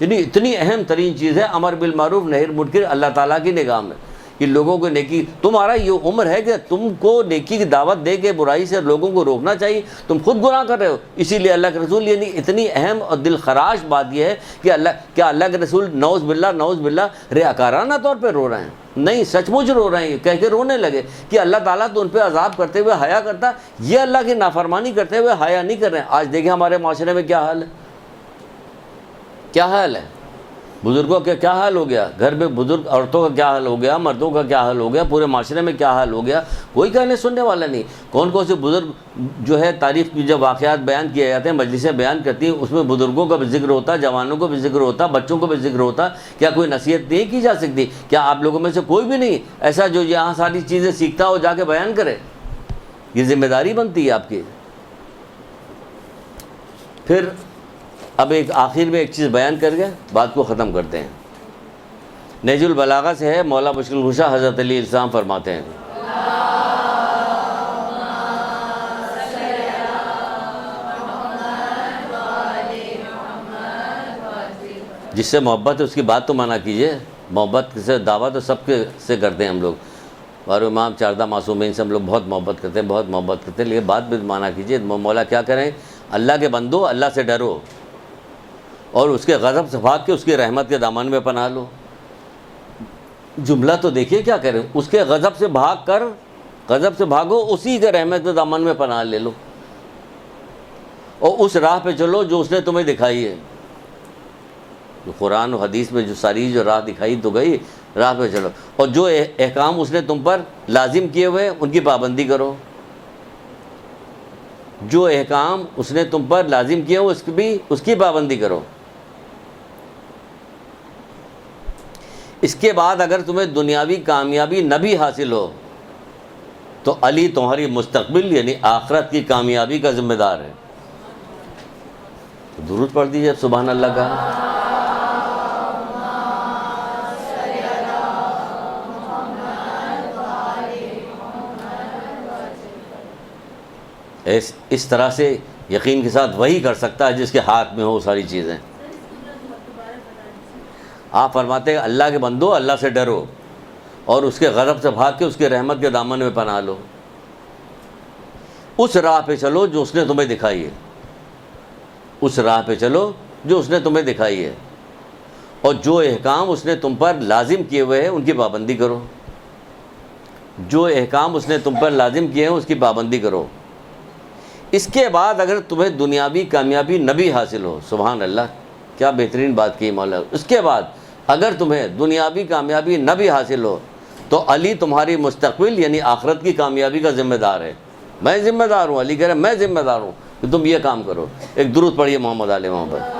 یعنی اتنی اہم ترین چیز ہے امر بالمعروف نہی عن المنکر اللہ تعالیٰ کی نگاہ میں, کہ لوگوں کو نیکی, تمہارا یہ عمر ہے کہ تم کو نیکی کی دعوت دے کے برائی سے لوگوں کو روکنا چاہیے, تم خود گناہ کر رہے ہو. اسی لیے اللہ کے رسول, یعنی اتنی اہم اور دل خراش بات یہ ہے کہ اللہ کے رسول نعوذ باللہ ریاکارانہ طور پہ رو رہے ہیں, نہیں سچ مچ رو رہے ہیں, کہہ کے رونے لگے کہ اللہ تعالیٰ تو ان پہ عذاب کرتے ہوئے حیا کرتا, یہ اللہ کی نافرمانی کرتے ہوئے حیا نہیں کر رہے ہیں. آج دیکھیں ہمارے معاشرے میں کیا حال ہے, کیا حال ہے, بزرگوں کا کیا حال ہو گیا, گھر میں بزرگ عورتوں کا کیا حال ہو گیا, مردوں کا کیا حال ہو گیا, پورے معاشرے میں کیا حال ہو گیا, کوئی کہنے سننے والا نہیں. کون سے بزرگ جو ہے تاریخ کی جب واقعات بیان کیے جاتے ہیں, مجلسیں بیان کرتی ہیں, اس میں بزرگوں کا بھی ذکر ہوتا, جوانوں کو بھی ذکر ہوتا, بچوں کو بھی ذکر ہوتا. کیا کوئی نصیحت نہیں کی جا سکتی؟ کیا آپ لوگوں میں سے کوئی بھی نہیں ایسا جو یہاں ساری چیزیں سیکھتا ہو جا کے بیان کرے؟ یہ ذمہ داری بنتی ہے آپ کی. پھر اب ایک آخر میں ایک چیز بیان کر کے بات کو ختم کرتے ہیں. نہج البلاغہ سے ہے, مولا مشکل کشا حضرت علی علیہ السلام فرماتے ہیں جس سے محبت ہے اس کی بات تو مانا کیجئے. محبت سے دعویٰ تو سب کے سے کرتے ہیں ہم لوگ, اور امام چاردہ معصومین سے ہم لوگ بہت محبت کرتے ہیں, بہت محبت کرتے ہیں, لیکن بات بھی مانا کیجئے. مولا کیا کریں, اللہ کے بندو اللہ سے ڈرو اور اس کے غضب سے بھاگ کے اس کی رحمت کے دامن میں پناہ لو. جملہ تو دیکھیے کیا کریں, اس کے غضب سے بھاگو, اسی کے رحمت کے دامن میں پناہ لے لو, اور اس راہ پہ چلو جو اس نے تمہیں دکھائی ہے. قرآن و حدیث میں جو ساری جو راہ دکھائی تو گئی, راہ پہ چلو, اور جو احکام اس نے تم پر لازم کیے ہوئے ان کی پابندی کرو. جو احکام اس نے تم پر لازم کیے ہو اس کی پابندی کرو. اس کے بعد اگر تمہیں دنیاوی کامیابی نہ بھی حاصل ہو تو علی تمہاری مستقبل یعنی آخرت کی کامیابی کا ذمہ دار ہے. درود پڑھ دیجیے سبحان اللہ کا. اس طرح سے یقین کے ساتھ وہی کر سکتا ہے جس کے ہاتھ میں ہو ساری چیزیں. آپ فرماتے ہیں اللہ کے بندو اللہ سے ڈرو اور اس کے غضب سے بھاگ کے اس کے رحمت کے دامن میں پناہ لو. اس راہ پہ چلو جو اس نے تمہیں دکھائی ہے, اس راہ پہ چلو جو اس نے تمہیں دکھائی ہے, اور جو احکام اس نے تم پر لازم کیے ہوئے ہیں ان کی پابندی کرو. جو احکام اس نے تم پر لازم کیے ہیں اس کی پابندی کرو. اس کے بعد اگر تمہیں دنیاوی کامیابی نہ بھی حاصل ہو, سبحان اللہ کیا بہترین بات کی مولا, اس کے بعد اگر تمہیں دنیاوی کامیابی نہ بھی حاصل ہو تو علی تمہاری مستقبل یعنی آخرت کی کامیابی کا ذمہ دار ہے. میں ذمہ دار ہوں, علی کہہ رہے میں ذمہ دار ہوں کہ تم یہ کام کرو. ایک درود پڑھیے محمد علیہ محمد.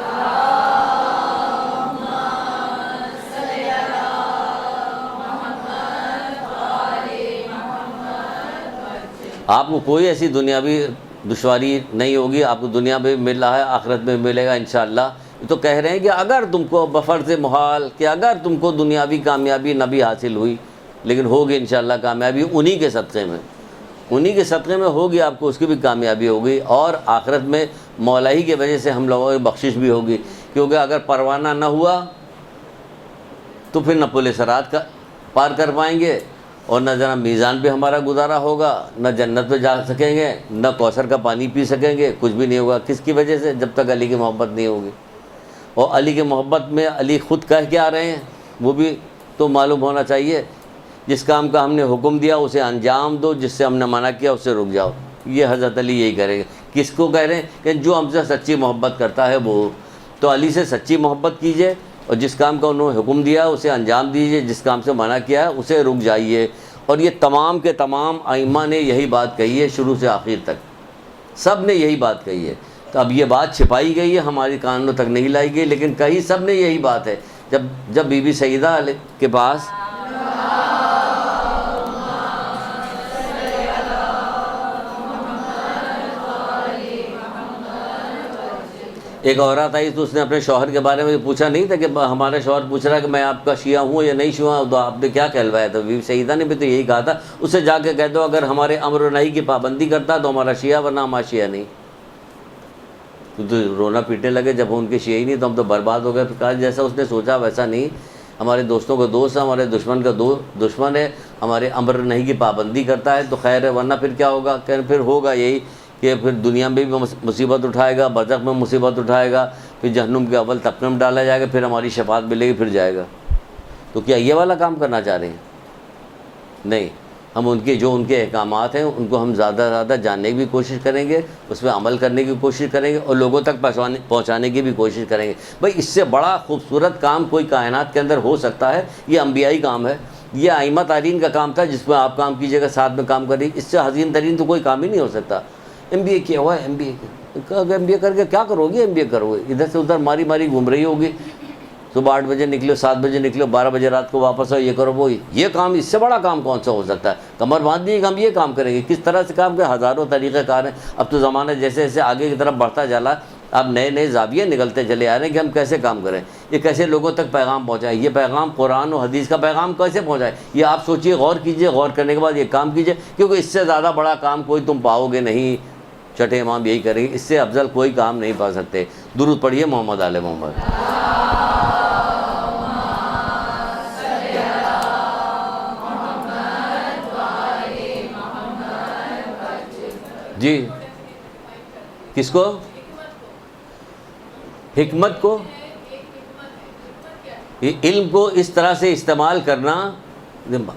آپ کو کوئی ایسی دنیاوی دشواری نہیں ہوگی, آپ کو دنیا میں مل رہا ہے آخرت میں ملے گا انشاءاللہ. تو کہہ رہے ہیں کہ اگر تم کو بفرض محال کہ اگر تم کو دنیاوی کامیابی نہ بھی حاصل ہوئی لیکن ہوگی انشاءاللہ کامیابی انہی کے صدقے میں, انہی کے صدقے میں ہوگی, آپ کو اس کی بھی کامیابی ہوگی, اور آخرت میں مولا ہی کی وجہ سے ہم لوگوں کی بخشش بھی ہوگی. کیونکہ اگر پروانہ نہ ہوا تو پھر نہ پل صراط کا پار کر پائیں گے, اور نہ جناب میزان پہ ہمارا گزارا ہوگا, نہ جنت پہ جا سکیں گے, نہ کوثر کا پانی پی سکیں گے, کچھ بھی نہیں ہوگا. کس کی وجہ سے؟ جب تک علی کی محبت نہیں ہوگی. اور علی کے محبت میں علی خود کہہ کے آ رہے ہیں، وہ بھی تو معلوم ہونا چاہیے۔ جس کام کا ہم نے حکم دیا اسے انجام دو، جس سے ہم نے منع کیا اس سے رک جاؤ۔ یہ حضرت علی یہی کریں گے۔ کس کو کہہ رہے ہیں؟ کہ جو ہم سے سچی محبت کرتا ہے وہ۔ تو علی سے سچی محبت کیجئے، اور جس کام کا انہوں نے حکم دیا اسے انجام دیجئے، جس کام سے منع کیا ہے اسے رک جائیے۔ اور یہ تمام کے تمام ائمہ نے یہی بات کہی ہے، شروع سے آخر تک سب نے یہی بات کہی ہے۔ تو اب یہ بات چھپائی گئی ہے، ہماری کانوں تک نہیں لائی گئی، لیکن کہی سب نے یہی بات ہے۔ جب بی بی سیدہ کے پاس ایک عورت آئی تو اس نے اپنے شوہر کے بارے میں پوچھا نہیں تھا کہ ہمارا شوہر پوچھ رہا ہے کہ میں آپ کا شیعہ ہوں یا نہیں شیعہ ہوں، تو آپ نے کیا کہلوایا تھا؟ بی بی سیدہ نے بھی تو یہی کہا تھا، اس سے جا کے کہہ دو اگر ہمارے امر و نہی کی پابندی کرتا تو ہمارا شیعہ، ورنہ ہمارا شیعہ نہیں۔ تو رونا پیٹنے لگے جب ان کے شیعہ ہی نہیں تو ہم تو برباد ہو گئے۔ کہا جیسا اس نے سوچا ویسا نہیں، ہمارے دوستوں کا دوست ہے، ہمارے دشمن کا دشمن ہے، ہمارے امر و نہی کی پابندی کرتا ہے تو خیر ہے، ورنہ پھر کیا ہوگا؟ کہ پھر ہوگا یہی کہ پھر دنیا میں بھی مصیبت اٹھائے گا، برزخ میں مصیبت اٹھائے گا، پھر جہنم کے اول طبقے میں ڈالا جائے گا، پھر ہماری شفاعت ملے گی، پھر جائے گا۔ تو کیا یہ والا کام کرنا چاہ رہے ہیں؟ نہیں، ہم ان کے احکامات ہیں ان کو ہم زیادہ سے زیادہ جاننے کی بھی کوشش کریں گے، اس پہ عمل کرنے کی کوشش کریں گے، اور لوگوں تک پہنچانے کی بھی کوشش کریں گے۔ بھائی اس سے بڑا خوبصورت کام کوئی کائنات کے اندر ہو سکتا ہے؟ یہ انبیائی کام ہے، یہ ائمہ تارین کا کام تھا جس میں آپ کام کیجیے گا، ساتھ میں کام کریے، اس سے حسین ترین تو کوئی کام ہی نہیں ہو سکتا۔ ایم بی اے کیا ہوا ہے، ایم بی اے کر کے کیا کرو گے؟ ایم بی اے کرو گے ادھر سے ادھر ماری گھوم رہی ہوگی، صبح 8 بجے نکلو، 7 بجے نکلو، 12 بجے رات کو واپس آؤ، یہ کرو وہ، یہ کام اس سے بڑا کام کون سا ہو سکتا ہے؟ کمر باندھ دیجیے کہ ہم یہ کام کریں گے۔ کس طرح سے کام کریں؟ ہزاروں طریقہ کار ہیں۔ اب تو زمانہ جیسے جیسے آگے کی طرف بڑھتا چلا، اب نئے زاویے نکلتے چلے آ رہے ہیں کہ ہم کیسے کام کریں، یہ کیسے لوگوں تک پیغام پہنچائیں، یہ پیغام قرآن و حدیث کا پیغام کیسے پہنچائیں، یہ آپ سوچیے، غور کیجیے، غور کرنے کے بعد یہ کام کیجیے، کیونکہ اس سے زیادہ بڑا کام کوئی تم پاؤ گے نہیں۔ چھٹے امام یہی کریں گے، اس سے افضل کوئی کام نہیں پا سکتے۔ درود پڑھیے محمد آل محمد۔ جی کس کو؟ حکمت کو، یہ علم کو اس طرح سے استعمال کرنا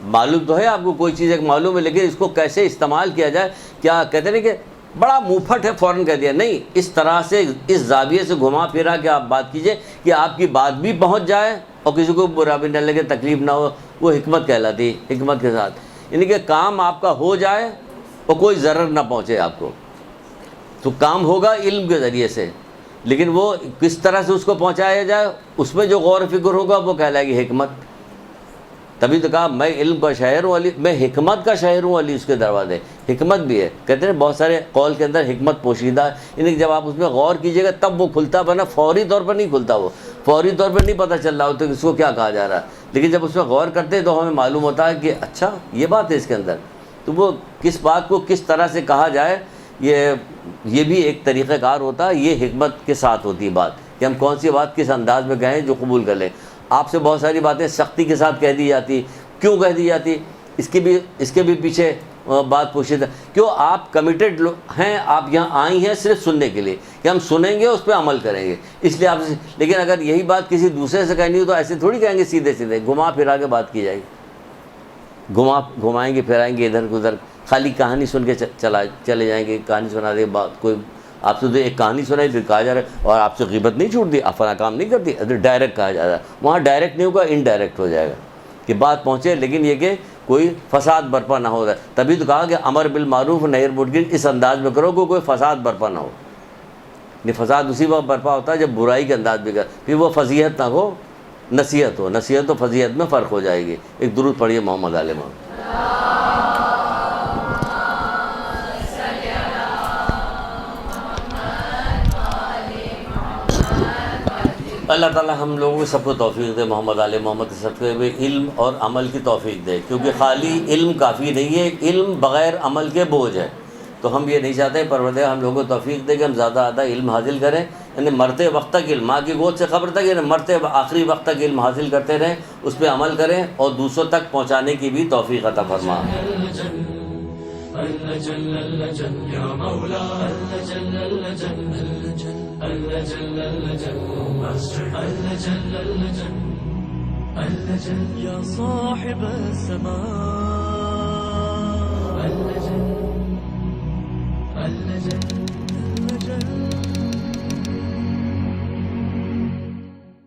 معلوم تو ہے آپ کو، کوئی چیز ایک معلوم ہے، لیکن اس کو کیسے استعمال کیا جائے؟ کیا کہتے ہیں کہ بڑا منہ پھٹ ہے، فوراً کہہ دیا نہیں، اس طرح سے اس زاویے سے گھما پھرا کے آپ بات کیجئے کہ آپ کی بات بھی پہنچ جائے اور کسی کو برا بھی نہ لگے، تکلیف نہ ہو، وہ حکمت کہلاتی ہے۔ حکمت کے ساتھ یعنی کہ کام آپ کا ہو جائے اور کوئی ضرر نہ پہنچے آپ کو، تو کام ہوگا علم کے ذریعے سے، لیکن وہ کس طرح سے اس کو پہنچایا جائے، اس میں جو غور و فکر ہوگا وہ کہلائے گی حکمت۔ تبھی تو کہا میں علم کا شاعر ہوں علی، میں حکمت کا شاعر ہوں علی، اس کے دروازے حکمت بھی ہے۔ کہتے ہیں بہت سارے قول کے اندر حکمت پوشیدہ ہے، یعنی جب آپ اس میں غور کیجئے گا تب وہ کھلتا، ورنہ فوری طور پر نہیں کھلتا، وہ فوری طور پر نہیں پتہ چل رہا ہوتا کہ اس کو کیا کہا جا رہا ہے، لیکن جب اس میں غور کرتے ہیں تو ہمیں معلوم ہوتا ہے کہ اچھا یہ بات ہے اس کے اندر، تو وہ کس بات کو کس طرح سے کہا جائے، یہ بھی ایک طریقہ کار ہوتا ہے۔ یہ حکمت کے ساتھ ہوتی ہے بات، کہ ہم کون سی بات کس انداز میں کہیں جو قبول کر لیں۔ آپ سے بہت ساری باتیں سختی کے ساتھ کہہ دی جاتی، کیوں کہہ دی جاتی؟ اس کے بھی پیچھے بات پوشیدہ، کیوں آپ کمیٹڈ ہیں، آپ یہاں آئی ہیں صرف سننے کے لیے کہ ہم سنیں گے اس پہ عمل کریں گے، اس لیے آپ، لیکن اگر یہی بات کسی دوسرے سے کہنی ہو تو ایسے تھوڑی کہیں گے، سیدھے سیدھے گھما پھرا کے بات کی جائے گی، گھمائیں گے پھرائیں گے ادھر ادھر، خالی کہانی سن کے چلے جائیں گے، کہانی سنا دے بات، کوئی آپ سے تو ایک کہانی سنائی پھر کہا جا رہا ہے اور آپ سے غیبت نہیں چھوٹ دی، افنا کام نہیں کرتی، ادھر ڈائریکٹ کہا جا رہا ہے، وہاں ڈائریکٹ نہیں ہوگا، انڈائریکٹ ہو جائے گا کہ بات پہنچے، لیکن یہ کہ کوئی فساد برپا نہ ہو رہا ہے۔ تبھی تو کہا کہ امر بالمعروف نہی عن المنکر اس انداز میں کرو کہ کوئی فساد برپا نہ ہو۔ یہ فساد اسی وقت برپا ہوتا ہے جب برائی کے انداز میں کر، پھر وہ فضیحت نہ ہو، نصیحت ہو، نصیحت و فضیحت میں فرق ہو جائے گی۔ ایک درود پڑھیے محمد آل محمد۔ اللہ تعالیٰ ہم لوگوں کو سب کو توفیق دے، محمد آل محمد کے صدقے میں علم اور عمل کی توفیق دے، کیونکہ خالی علم کافی نہیں ہے، علم بغیر عمل کے بوجھ ہے۔ تو ہم یہ نہیں چاہتے پروردگار ہم لوگوں کو توفیق دے کہ ہم زیادہ زیادہ علم حاصل کریں، یعنی مرتے وقت تک علم، ماں کی گود سے خبر تک، یعنی مرتے آخری وقت تک علم حاصل کرتے رہیں، اس پہ عمل کریں اور دوسروں تک پہنچانے کی بھی توفیق عطا فرما۔ اللجل اللجل يا مولا اللجل اللجل اللجل اللجل اللجل اللجل اللجل يا صاحب السماء اللجل اللجل